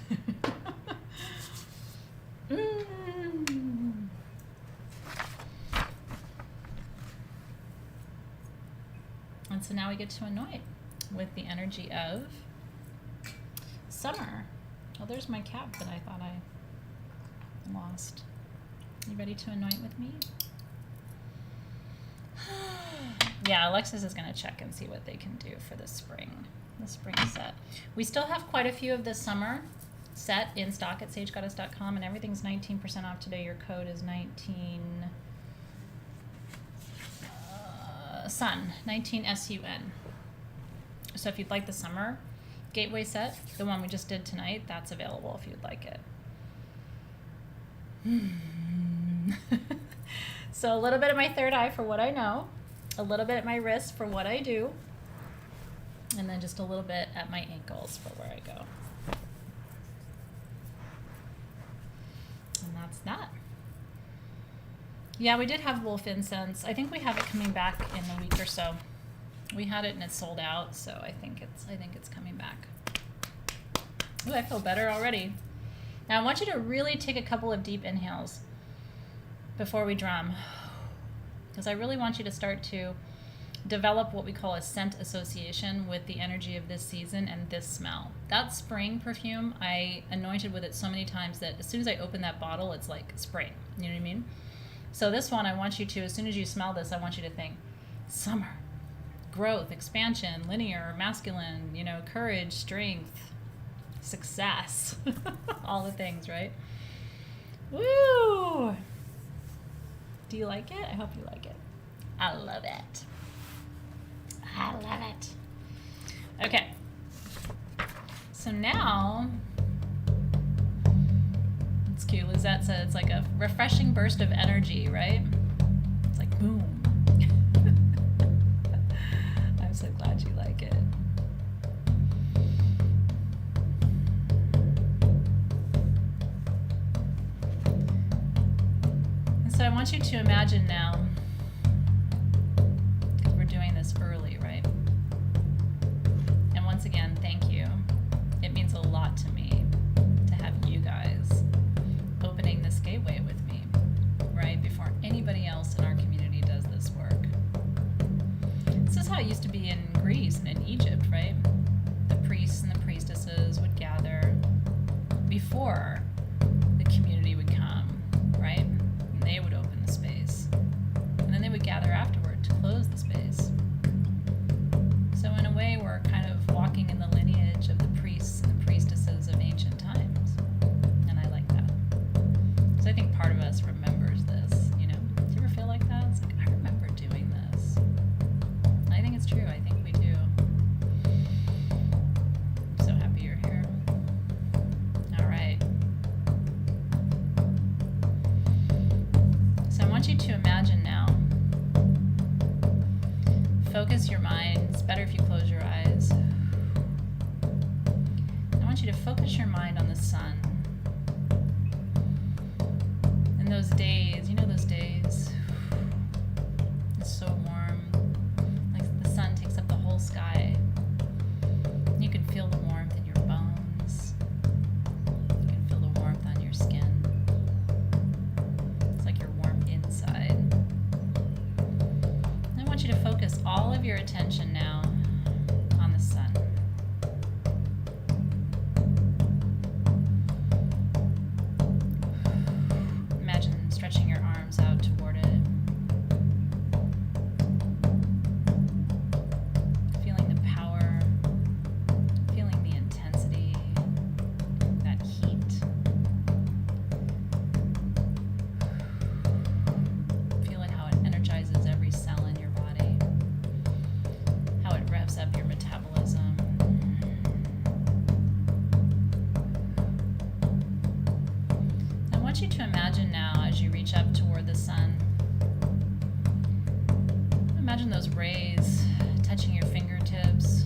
And so now we get to anoint with the energy of summer. Oh, there's my cap that I thought I lost. You ready to anoint with me? Yeah, Alexis is going to check and see what they can do for the spring set. We still have quite a few of the summer set in stock at sagegoddess.com, and everything's 19% off today. Your code is 19 SUN, 19 SUN. So if you'd like the summer gateway set, the one we just did tonight, that's available if you'd like it. So a little bit of my third eye for what I know, a little bit at my wrist for what I do, and then just a little bit at my ankles for where I go. And that's that. Yeah, we did have wolf incense. I think we have it coming back in a week or so. We had it and it sold out, so I think it's coming back. Ooh, I feel better already. Now I want you to really take a couple of deep inhales before we drum, because I really want you to start to develop what we call a scent association with the energy of this season and this smell. That spring perfume, I anointed with it so many times that as soon as I open that bottle, it's like spring. You know what I mean? So this one, I want you to, as soon as you smell this, I want you to think summer, growth, expansion, linear, masculine, courage, strength, success, all the things, right? Woo! Do you like it? I hope you like it. I love it. I love it. Okay. So now, it's cute. Lizette said it's like a refreshing burst of energy, right? It's like boom. I'm so glad you like it. And so I want you to imagine now, because we're doing this early, right? once again, thank you. It means a lot to me to have you guys opening this gateway with me, right, before anybody else in our community does this work. This is how it used to be in Greece and in Egypt, right? The priests and the priestesses would gather before the community would come, right? And they would open the space. And then they would gather afterward to close the space. So in a way, we're kind of walking in the lineage of the priests and the priestesses of ancient times. And I like that. Because I think part of us remembers this, you know. Do you ever feel like that? It's like, I remember doing this. And I think it's true. I think we do. I'm so happy you're here. All right. So I want you to imagine now. Focus your mind. It's better if you close your eyes. I want you to focus your mind on the sun. And those days, you know those days? It's so warm. Like the sun takes up the whole sky. You can feel the warmth in your bones. You can feel the warmth on your skin. It's like you're warm inside. I want you to focus all of your attention now on the sun. Imagine stretching your arms out toward it. Feeling the power, feeling the intensity, that heat. Feel it, how it energizes every cell in your body, how it revs up your metabolism. I want you to imagine now as you reach up toward the sun, imagine those rays touching your fingertips,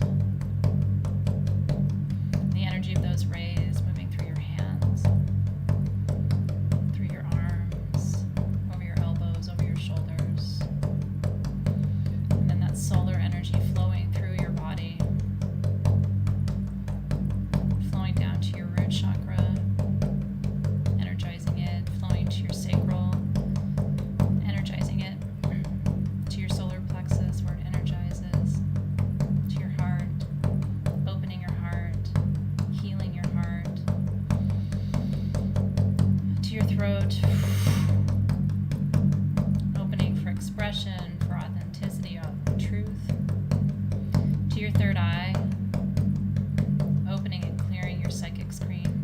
the energy of those rays moving through your hands, through your arms, over your elbows, over your shoulders. And then that solar energy flowing through your body, flowing down to your root chakra, energizing it, flowing to your sacral, energizing it, to your solar plexus where it energizes, to your heart, opening your heart, healing your heart, to your throat, opening for expression, for authenticity, truth, to your third eye, opening and clearing your psychic screen,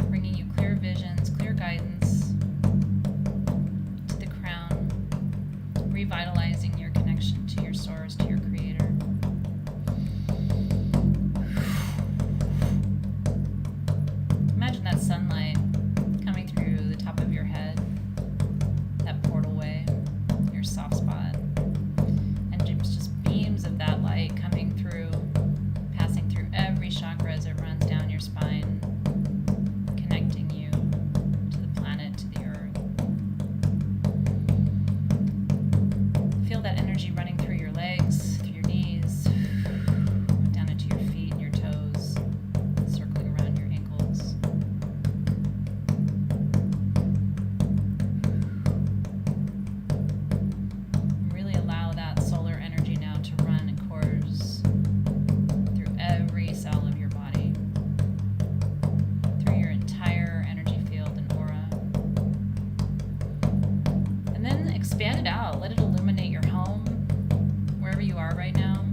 bringing you clear visions, clear guidance, to the crown, revitalizing your connection to your source, to your creator. Imagine that sunlight coming through the top of your head, that portal way, your soft spot, and just beams of that light coming through, passing through every chakra as it runs down your spine, connecting you to the planet, to the earth. Feel that energy running through your legs, through your knees, down into your feet and your toes, circling around your ankles. Really allow that solar energy now to run and course through every cell of your body, through your entire energy field and aura. And then expand it out. Let it illuminate your home, wherever you are right now.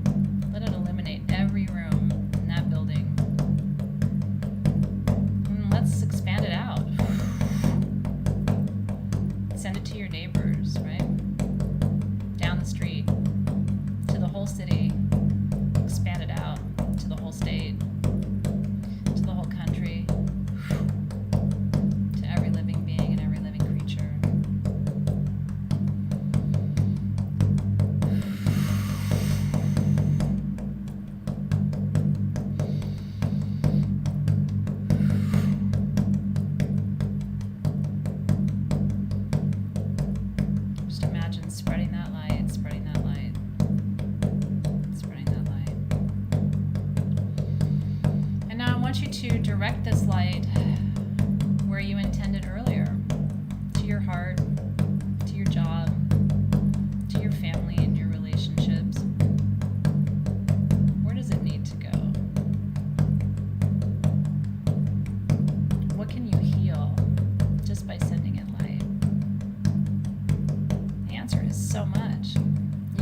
Let it illuminate every room in that building. And let's expand it out. Send it to your neighbors, right? Down the street, to the whole city. Expand it out to the whole state, to the whole country, to every living being and every living creature. Just imagine spreading that light, spreading that light, spreading that light. direct this light where you intended earlier, to your heart, to your job, to your family and your relationships. Where does it need to go? What can you heal just by sending it light? The answer is so much.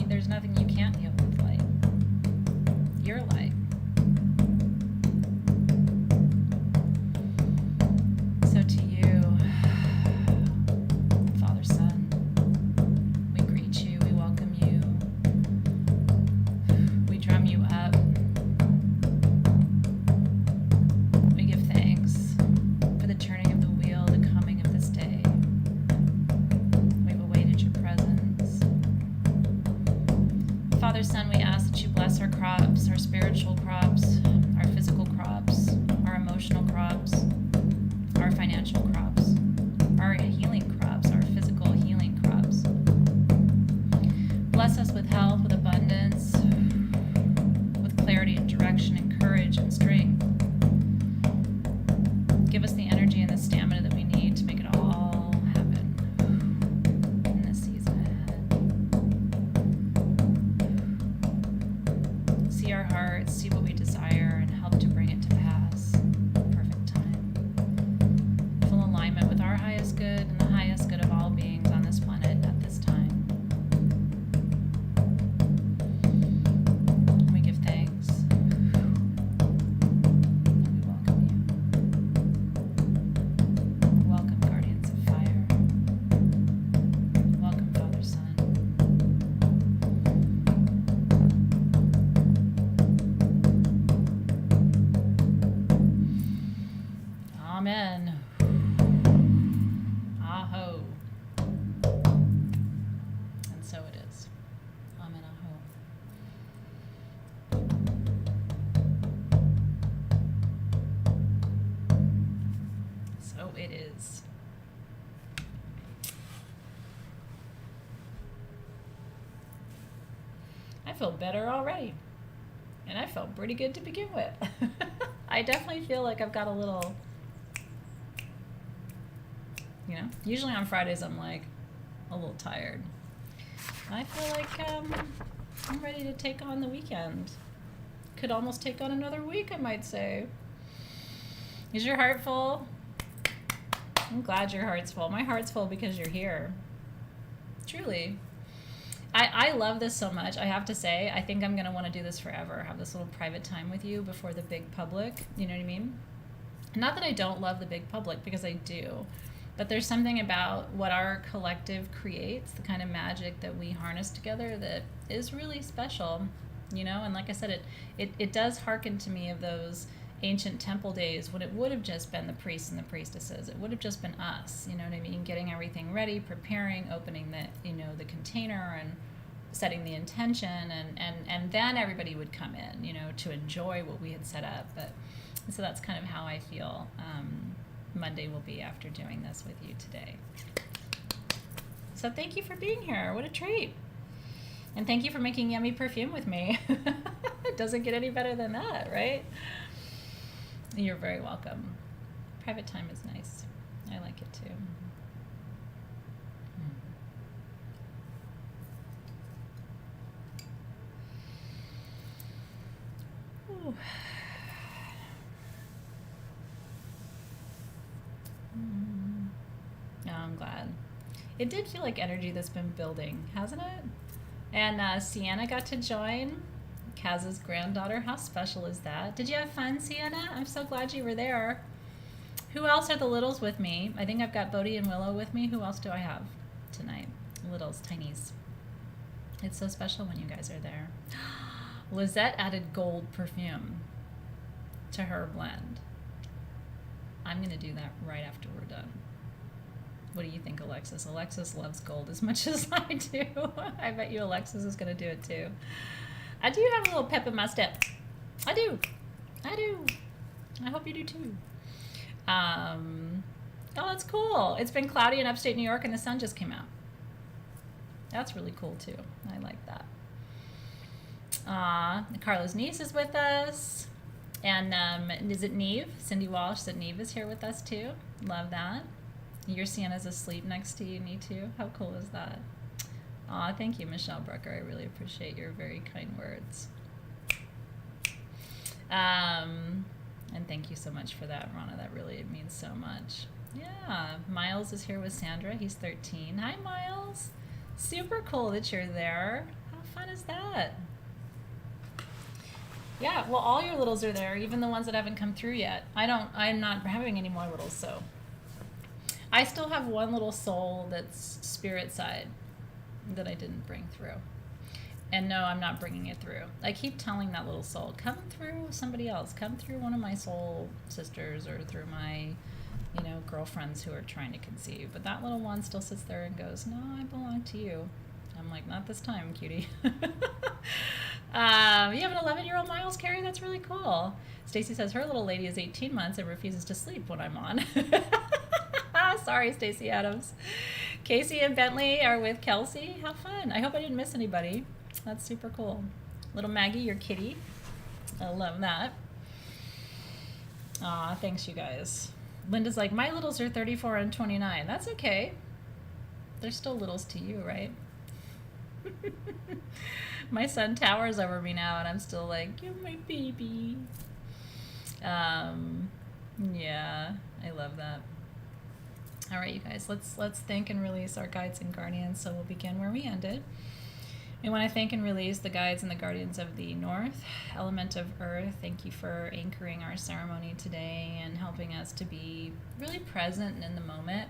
There's nothing you can't heal with light. Your light. So to you, Father, Son, we greet you, we welcome you, we drum you up, we give thanks for the turning of the wheel, the coming of this day. We've awaited your presence. Father, Son, we ask that you bless our crops, our spiritual crops, our physical crops, our emotional crops, our financial crops, our healing crops, our physical healing crops. Bless us with health, with abundance, with clarity and direction and courage and strength. Give us the energy and the stamina that we need to make it all happen in this season ahead. See our hearts, see what we desire, and help to bring it to pass. Perfect time. Full alignment with our highest good and the highest good of all beings on this planet at this time. We give thanks. We welcome you. Welcome, guardians of fire. Welcome, Father, Son. Amen. Aho. And so it is. Amen. Aho. So it is. I feel better already. And I felt pretty good to begin with. I definitely feel like I've got a little, usually on Fridays I'm like a little tired. I feel like I'm ready to take on the weekend. Could almost take on another week, I might say. Is your heart full? I'm glad your heart's full. My heart's full because you're here. Truly. I love this so much. I have to say, I think I'm going to want to do this forever. Have this little private time with you before the big public. You know what I mean? Not that I don't love the big public, because I do. But there's something about what our collective creates, the kind of magic that we harness together, that is really special, And like I said, it does hearken to me of those ancient temple days when it would have just been the priests and the priestesses. It would have just been us, you know what I mean? Getting everything ready, preparing, opening the container and setting the intention, and then everybody would come in, to enjoy what we had set up. But so that's kind of how I feel Monday will be after doing this with you today. So thank you for being here. What a treat. And thank you for making yummy perfume with me. It doesn't get any better than that, right? You're very welcome. Private time is nice. I like it too. Ooh. No, I'm glad. It did feel like energy that's been building, hasn't it? And Sienna got to join. Kaz's granddaughter. How special is that? Did you have fun, Sienna? I'm so glad you were there. Who else are the littles with me? I think I've got Bodhi and Willow with me. Who else do I have tonight? Littles, tinies. It's so special when you guys are there. Lizette added gold perfume to her blend. I'm going to do that right after we're done. What do you think, Alexis? Alexis loves gold as much as I do. I bet you Alexis is going to do it too. I do have a little pep in my step. I do. I hope you do too. Oh, that's cool. It's been cloudy in upstate New York and the sun just came out. That's really cool too. I like that. Carla's niece is with us. And is it Neve? Cindy Walsh said Neve is here with us too. Love that. Your Sienna's asleep next to you, me too. How cool is that? Aw, thank you, Michelle Brucker. I really appreciate your very kind words. And thank you so much for that, Rana. That really means so much. Yeah, Miles is here with Sandra. He's 13. Hi, Miles. Super cool that you're there. How fun is that? Yeah, well, all your littles are there, even the ones that haven't come through yet. I'm not having any more littles, so. I still have one little soul that's spirit side that I didn't bring through. And no, I'm not bringing it through. I keep telling that little soul, come through somebody else. Come through one of my soul sisters or through my, girlfriends who are trying to conceive. But that little one still sits there and goes, no, I belong to you. I'm like, not this time, cutie. You have an 11-year-old Miles, Carrie? That's really cool. Stacy says her little lady is 18 months and refuses to sleep when I'm on. Sorry, Stacy Adams. Casey and Bentley are with Kelsey. How fun. I hope I didn't miss anybody. That's super cool. Little Maggie, your kitty. I love that. Aw, thanks, you guys. Linda's like, my littles are 34 and 29. That's okay. They're still littles to you, right? My son towers over me now, and I'm still like, you're my baby. Yeah, I love that. All right, you guys, let's thank and release our guides and guardians. So we'll begin where we ended. We want to thank and release the guides and the guardians of the North, element of Earth. Thank you for anchoring our ceremony today and helping us to be really present and in the moment.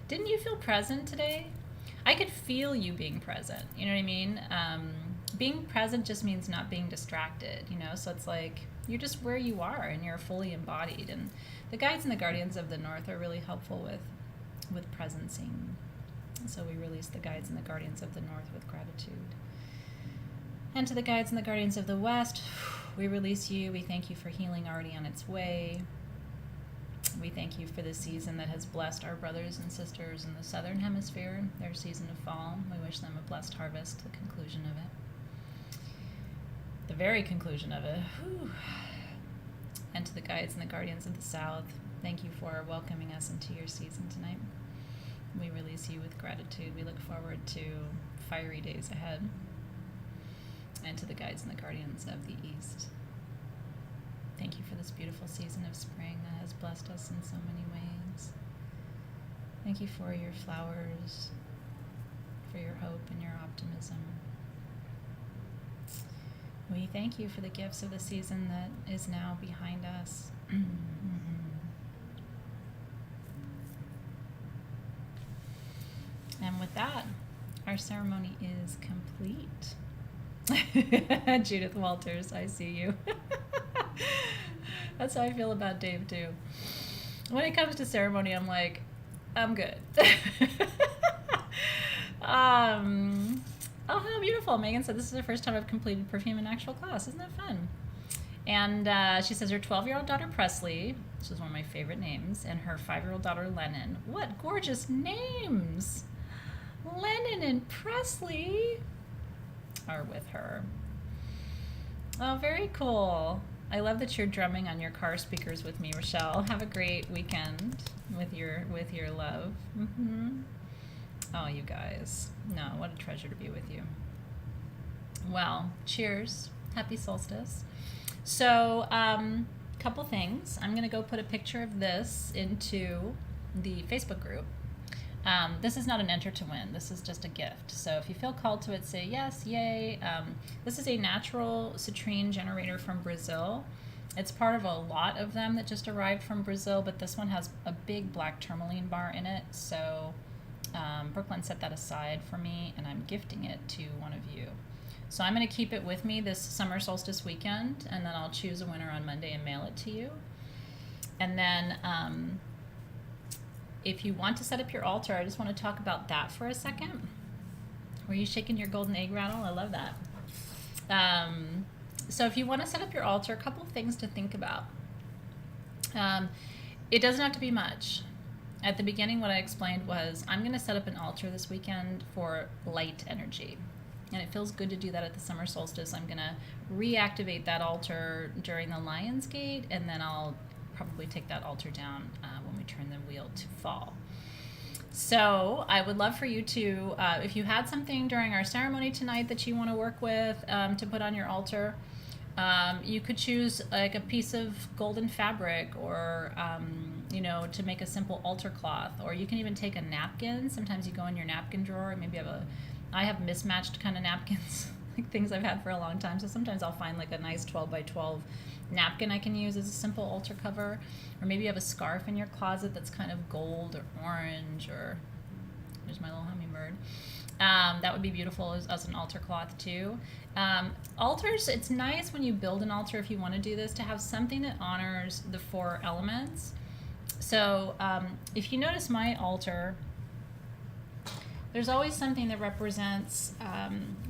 Didn't you feel present today? I could feel you being present. You know what I mean? Being present just means not being distracted, So it's like you're just where you are and you're fully embodied. And the guides and the guardians of the North are really helpful with presencing. So we release the guides and the guardians of the North with gratitude. And to the guides and the guardians of the West, we release you. We thank you for healing already on its way. We thank you for the season that has blessed our brothers and sisters in the Southern Hemisphere, their season of fall. We wish them a blessed harvest, the conclusion of it. The very conclusion of it. Whew. And to the guides and the guardians of the South, thank you for welcoming us into your season tonight. We release you with gratitude. We look forward to fiery days ahead. And to the guides and the guardians of the East, thank you for this beautiful season of spring that has blessed us in so many ways. Thank you for your flowers, for your hope and your optimism. We thank you for the gifts of the season that is now behind us. And with that, our ceremony is complete. Judith Walters, I see you. That's how I feel about Dave too. When it comes to ceremony, I'm like, I'm good. Oh, how beautiful. Megan said this is the first time I've completed perfume in actual class. Isn't that fun? And she says her 12-year-old daughter Presley, which is one of my favorite names, and her 5-year-old daughter Lennon. What gorgeous names! Lennon and Presley are with her. Oh, very cool. I love that you're drumming on your car speakers with me, Rochelle. Have a great weekend with your love. Oh, you guys. No, what a treasure to be with you. Well, cheers. Happy solstice. So, couple things. I'm going to go put a picture of this into the Facebook group. This is not an enter to win. This is just a gift. So if you feel called to it, say yes, yay. This is a natural citrine generator from Brazil. It's part of a lot of them that just arrived from Brazil, but this one has a big black tourmaline bar in it. So Brooklyn set that aside for me, and I'm gifting it to one of you. So I'm going to keep it with me this summer solstice weekend, and then I'll choose a winner on Monday and mail it to you. And then if you want to set up your altar, I just want to talk about that for a second. Were you shaking your golden egg rattle? I love that. So if you want to set up your altar, a couple of things to think about. It doesn't have to be much. At the beginning, what I explained was I'm going to set up an altar this weekend for light energy. And it feels good to do that at the summer solstice. I'm going to reactivate that altar during the Lion's Gate, and then I'll probably take that altar down when we turn the wheel to fall. So I would love for you to, if you had something during our ceremony tonight that you want to work with to put on your altar, you could choose like a piece of golden fabric, or to make a simple altar cloth, or you can even take a napkin. Sometimes you go in your napkin drawer and maybe I have mismatched kind of napkins, like things I've had for a long time. So sometimes I'll find like a nice 12 by 12 napkin I can use as a simple altar cover. Or maybe you have a scarf in your closet that's kind of gold or orange, or there's my little hummingbird. That would be beautiful as an altar cloth too. Altars, it's nice when you build an altar, if you want to do this, to have something that honors the 4 elements. So if you notice my altar, there's always something that represents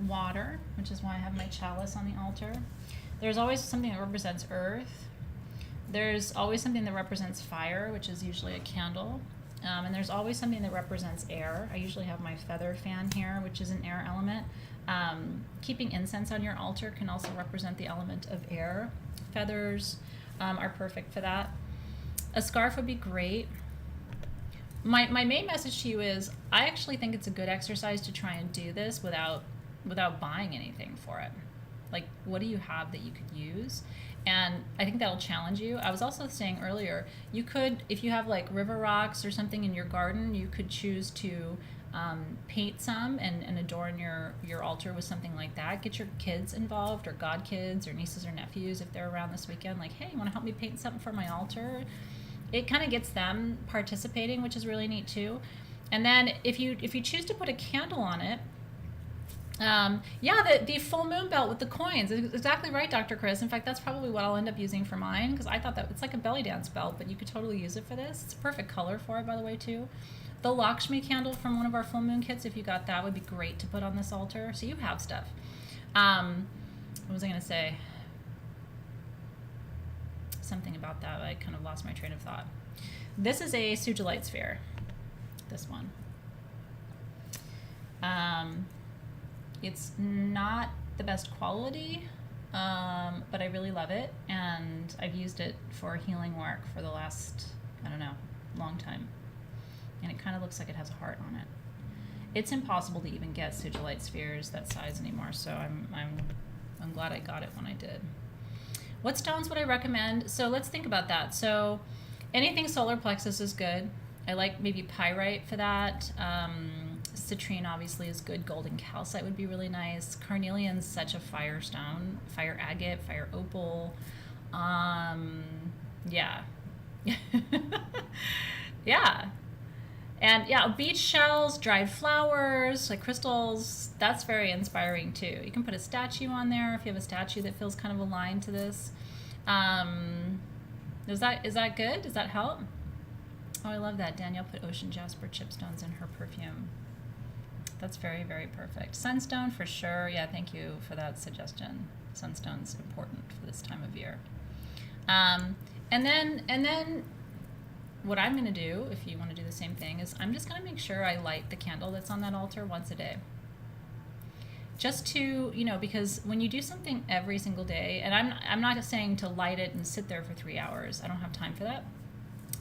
water, which is why I have my chalice on the altar. There's always something that represents earth. There's always something that represents fire, which is usually a candle. And there's always something that represents air. I usually have my feather fan here, which is an air element. Keeping incense on your altar can also represent the element of air. Feathers are perfect for that. A scarf would be great. My main message to you is I actually think it's a good exercise to try and do this without buying anything for it. Like, what do you have that you could use? And I think that'll challenge you. I was also saying earlier, you could, if you have like river rocks or something in your garden, you could choose to paint some and adorn your altar with something like that. Get your kids involved, or godkids or nieces or nephews if they're around this weekend. Like, hey, you want to help me paint something for my altar? It kind of gets them participating, which is really neat too. And then if you choose to put a candle on it, the full moon belt with the coins. Exactly right, Dr. Chris. In fact, that's probably what I'll end up using for mine, because I thought that it's like a belly dance belt, but you could totally use it for this. It's a perfect color for it, by the way, too. The Lakshmi candle from one of our full moon kits, if you got that, would be great to put on this altar. So you have stuff. What was I going to say? Something about that. I kind of lost my train of thought. This is a Sujilite sphere. This one. It's not the best quality, but I really love it, and I've used it for healing work for the last, long time. And it kind of looks like it has a heart on it. It's impossible to even get Sujilite spheres that size anymore, so I'm glad I got it when I did. What stones would I recommend? So let's think about that. So anything solar plexus is good. I like maybe pyrite for that. Citrine obviously is good. Golden calcite would be really nice. Carnelian's such a fire stone. Fire agate, fire opal. Yeah. Yeah. And beach shells, dried flowers, like crystals, that's very inspiring too. You can put a statue on there if you have a statue that feels kind of aligned to this. Is that good? Does that help? Oh, I love that. Danielle put ocean jasper chipstones in her perfume. That's very, very perfect. Sunstone for sure. Yeah, thank you for that suggestion. Sunstone's important for this time of year. And then what I'm going to do, if you want to do the same thing, is I'm just going to make sure I light the candle that's on that altar once a day. Just to, because when you do something every single day, and I'm not just saying to light it and sit there for 3 hours. I don't have time for that.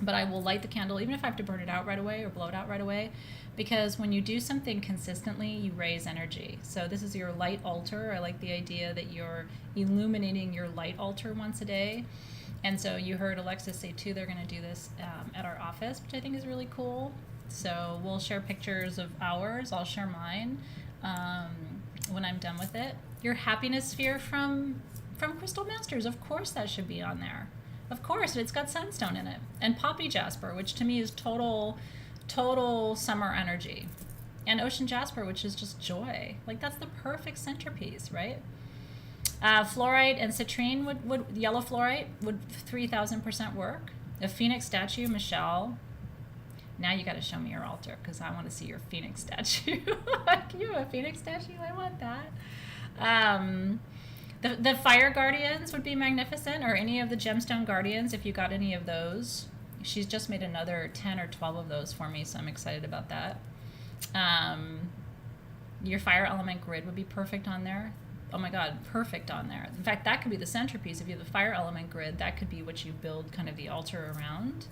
But I will light the candle, even if I have to burn it out right away or blow it out right away, because when you do something consistently, you raise energy. So this is your light altar. I like the idea that you're illuminating your light altar once a day. And so you heard Alexis say, too, they're going to do this at our office, which I think is really cool. So we'll share pictures of ours. I'll share mine when I'm done with it. Your happiness sphere from Crystal Masters, of course that should be on there. Of course, it's got sunstone in it. And poppy jasper, which to me is total summer energy. And ocean jasper, which is just joy. Like, that's the perfect centerpiece, right? Fluorite and citrine would yellow fluorite would 3,000% work. A phoenix statue, Michelle. Now you got to show me your altar, because I want to see your phoenix statue. Can you have a phoenix statue? I want that. The fire guardians would be magnificent, or any of the gemstone guardians if you got any of those. She's just made another 10 or 12 of those for me, so I'm excited about that. Your fire element grid would be perfect on there. Oh my God, perfect on there. In fact, that could be the centerpiece. If you have the fire element grid, that could be what you build kind of the altar around.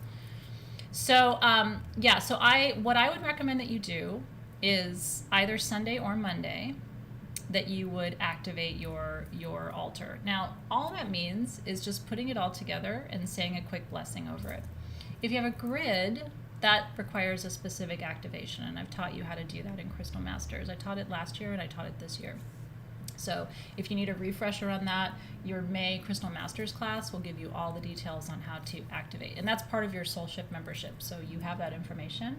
So what I would recommend that you do is either Sunday or Monday that you would activate your altar. Now, all that means is just putting it all together and saying a quick blessing over it. If you have a grid, that requires a specific activation, and I've taught you how to do that in Crystal Masters. I taught it last year and I taught it this year. So if you need a refresher on that, your May Crystal Masters class will give you all the details on how to activate. And that's part of your Soul Shift membership, so you have that information.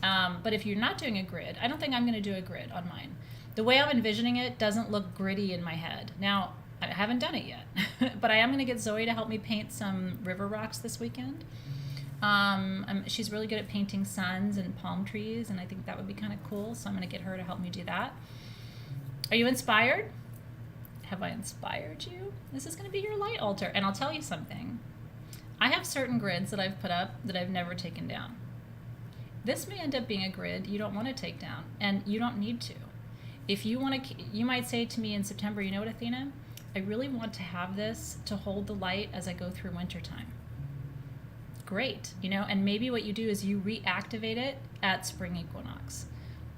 But if you're not doing a grid, I don't think I'm going to do a grid on mine. The way I'm envisioning it doesn't look gritty in my head. Now, I haven't done it yet, but I am going to get Zoe to help me paint some river rocks this weekend. She's really good at painting suns and palm trees, and I think that would be kind of cool, so I'm going to get her to help me do that. Are you inspired? Have I inspired you? This is going to be your light altar. And I'll tell you something. I have certain grids that I've put up that I've never taken down. This may end up being a grid you don't want to take down, and you don't need to. If you want to, you might say to me in September, you know what, Athena? I really want to have this to hold the light as I go through wintertime. Great, and maybe what you do is you reactivate it at spring equinox,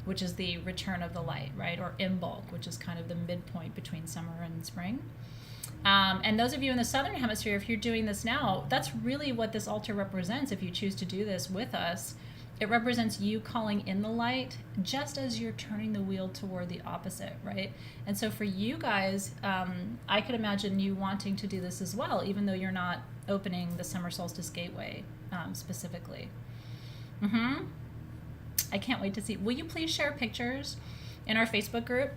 which is the return of the light, right? Or Imbolc, which is kind of the midpoint between summer and spring. And those of you in the Southern Hemisphere, if you're doing this now, that's really what this altar represents. If you choose to do this with us, it represents you calling in the light just as you're turning the wheel toward the opposite, right? And so for you guys, I could imagine you wanting to do this as well, even though you're not opening the Summer Solstice Gateway specifically. I can't wait to see. Will you please share pictures in our Facebook group?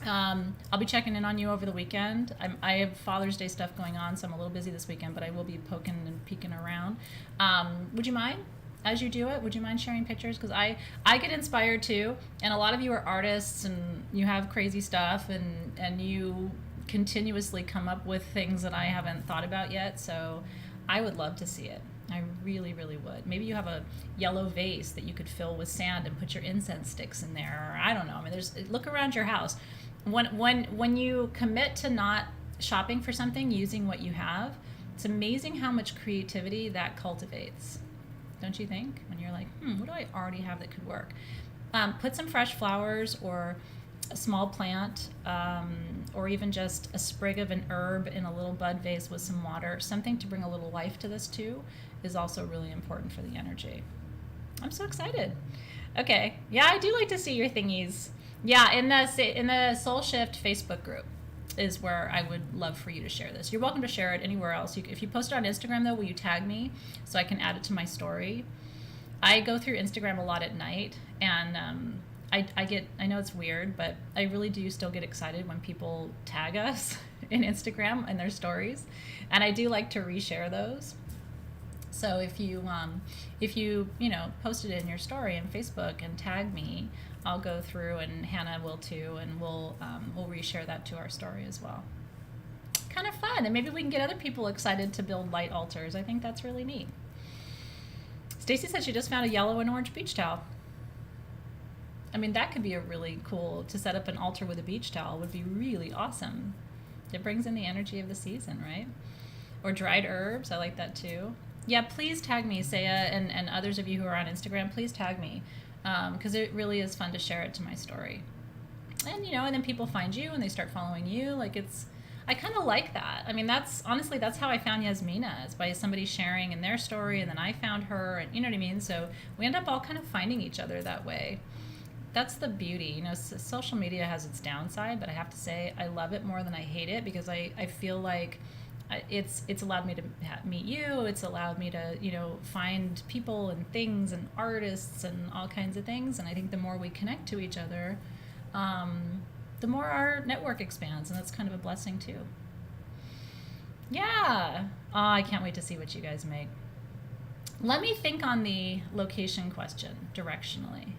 I'll be checking in on you over the weekend. I have Father's Day stuff going on, so I'm a little busy this weekend, but I will be poking and peeking around. Would you mind, as you do it, would you mind sharing pictures? Because I get inspired too, and a lot of you are artists and you have crazy stuff and you continuously come up with things that I haven't thought about yet, so I would love to see it. I really, really would. Maybe you have a yellow vase that you could fill with sand and put your incense sticks in there, or I don't know. I mean, look around your house. When you commit to not shopping for something, using what you have, it's amazing how much creativity that cultivates. Don't you think? When you're like, what do I already have that could work? Put some fresh flowers or a small plant, or even just a sprig of an herb in a little bud vase with some water. Something to bring a little life to this too is also really important for the energy. I'm so excited. Okay, yeah, I do like to see your thingies. Yeah, in the Soul Shift Facebook group is where I would love for you to share this. You're welcome to share it anywhere else. If you post it on Instagram though, will you tag me so I can add it to my story? I go through Instagram a lot at night, and I know it's weird, but I really do still get excited when people tag us in Instagram and their stories, and I do like to reshare those. So if you post it in your story on Facebook and tag me, I'll go through, and Hannah will too, and we'll reshare that to our story as well. Kind of fun, and maybe we can get other people excited to build light altars. I think that's really neat. Stacy said she just found a yellow and orange beach towel. I mean, that could be a really cool, to set up an altar with a beach towel would be really awesome. It brings in the energy of the season, right? Or dried herbs, I like that too. Yeah, please tag me, Saya, and others of you who are on Instagram, please tag me, because it really is fun to share it to my story. And, and then people find you and they start following you. I kind of like that. I mean, that's how I found Yasmina, is by somebody sharing in their story, and then I found her, and you know what I mean? So we end up all kind of finding each other that way. That's the beauty. Social media has its downside, but I have to say I love it more than I hate it, because I feel like it's allowed me to meet you. It's allowed me to, find people and things and artists and all kinds of things. And I think the more we connect to each other, the more our network expands, and that's kind of a blessing too. Yeah. Oh, I can't wait to see what you guys make. Let me think on the location question directionally.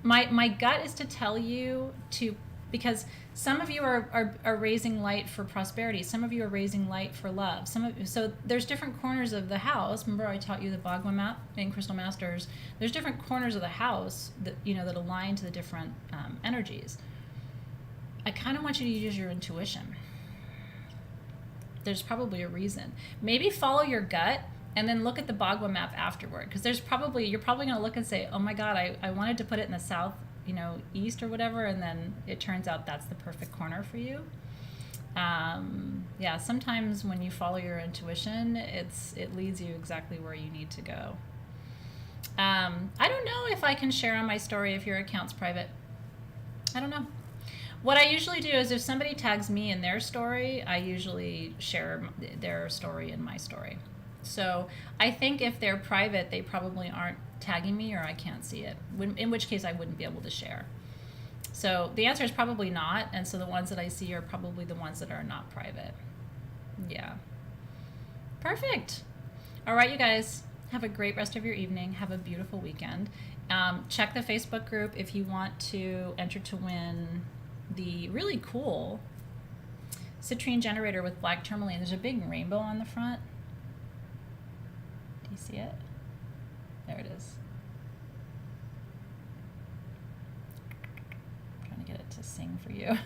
My gut is to tell you to because some of you are raising light for prosperity. Some of you are raising light for love. So there's different corners of the house. Remember I taught you the Bhagwan map in Crystal Masters. There's different corners of the house that, you know, that align to the different energies. I kind of want you to use your intuition. There's probably a reason. Maybe follow your gut and then look at the Bhagwan map afterward, because you're probably going to look and say, oh my God, I wanted to put it in the south, you know, east or whatever, and then it turns out that's the perfect corner for you. Yeah, sometimes when you follow your intuition, it leads you exactly where you need to go. I don't know if I can share on my story if your account's private. I don't know. What I usually do is if somebody tags me in their story, I usually share their story in my story. So I think if they're private, they probably aren't tagging me, or I can't see it, in which case I wouldn't be able to share. So the answer is probably not, and so the ones that I see are probably the ones that are not private. Yeah. Perfect. All right, you guys, have a great rest of your evening. Have a beautiful weekend. Check the Facebook group if you want to enter to win the really cool citrine generator with black tourmaline. There's a big rainbow on the front. Do you see it? There it is. I'm trying to get it to sing for you.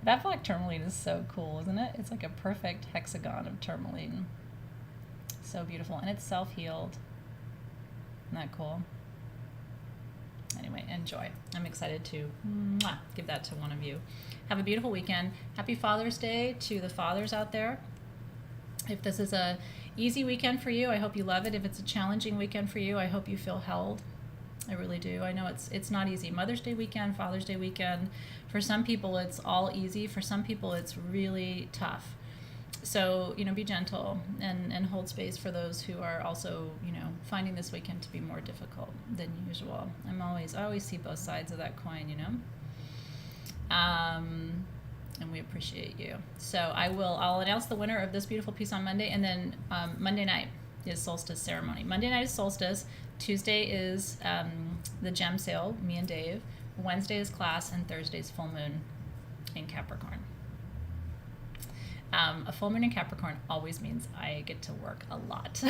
That black tourmaline is so cool, isn't it? It's like a perfect hexagon of tourmaline. So beautiful, and it's self-healed. Isn't that cool? Anyway, enjoy. I'm excited to give that to one of you. Have a beautiful weekend. Happy Father's Day to the fathers out there. If this is a easy weekend for you, I hope you love it. If it's a challenging weekend for you, I hope you feel held. I really do. I know it's not easy. Mother's Day weekend, Father's Day weekend. For some people, it's all easy. For some people, it's really tough. So, you know, be gentle and hold space for those who are also, you know, finding this weekend to be more difficult than usual. I always see both sides of that coin, you know. And we appreciate you. So I'll announce the winner of this beautiful piece on Monday, and then Monday night is solstice ceremony. Monday night is solstice. Tuesday is the gem sale, me and Dave. Wednesday is class, and Thursday is full moon in Capricorn. A full moon in Capricorn always means I get to work a lot.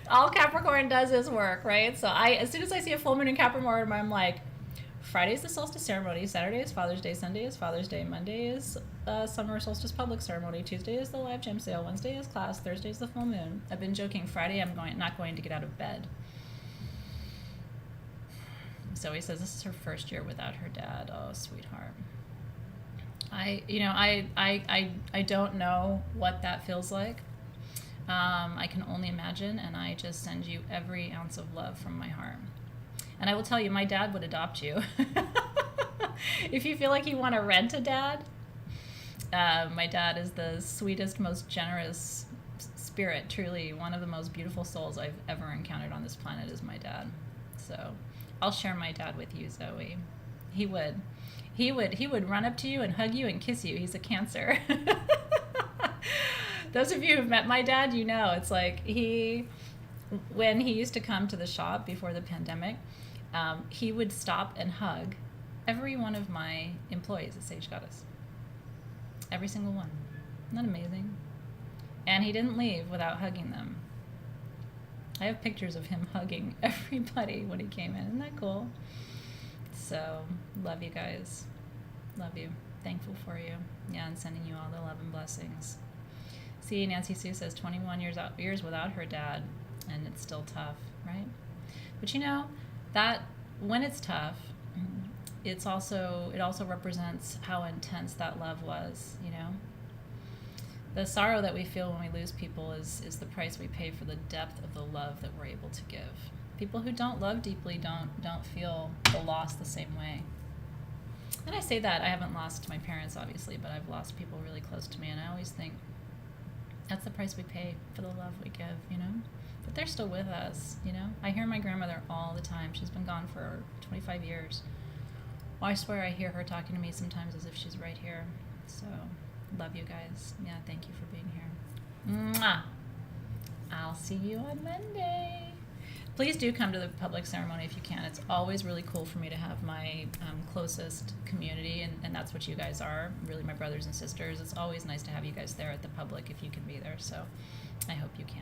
All Capricorn does is work, right? So as soon as I see a full moon in Capricorn, I'm like, Friday is the solstice ceremony, Saturday is Father's Day, Sunday is Father's Day, Monday is summer solstice public ceremony, Tuesday is the live gem sale, Wednesday is class, Thursday is the full moon. I've been joking, Friday I'm not going to get out of bed. Zoe says this is her first year without her dad. Oh, sweetheart. I don't know what that feels like. I can only imagine, and I just send you every ounce of love from my heart. And I will tell you, my dad would adopt you. If you feel like you want to rent a dad, my dad is the sweetest, most generous spirit. Truly, one of the most beautiful souls I've ever encountered on this planet is my dad. So I'll share my dad with you, Zoe. He would run up to you and hug you and kiss you. He's a Cancer. Those of you who've met my dad, you know, it's like when he used to come to the shop before the pandemic, he would stop and hug every one of my employees at Sage Goddess. Every single one. Isn't that amazing? And he didn't leave without hugging them. I have pictures of him hugging everybody when he came in. Isn't that cool? So, love you guys. Love you. Thankful for you. Yeah, and sending you all the love and blessings. See, Nancy Sue says 21 years without her dad, and it's still tough, right? But you know, that when it's tough, it also represents how intense that love was, you know? The sorrow that we feel when we lose people is the price we pay for the depth of the love that we're able to give. People who don't love deeply don't feel the loss the same way. And I say that, I haven't lost my parents, obviously, but I've lost people really close to me, and I always think that's the price we pay for the love we give, you know? But they're still with us, you know? I hear my grandmother all the time. She's been gone for 25 years. Well, I swear I hear her talking to me sometimes as if she's right here. So, love you guys. Yeah, thank you for being here. Mwah! I'll see you on Monday. please do come to the public ceremony if you can. It's always really cool for me to have my closest community, and that's what you guys are, really my brothers and sisters. It's always nice to have you guys there at the public if you can be there, so I hope you can.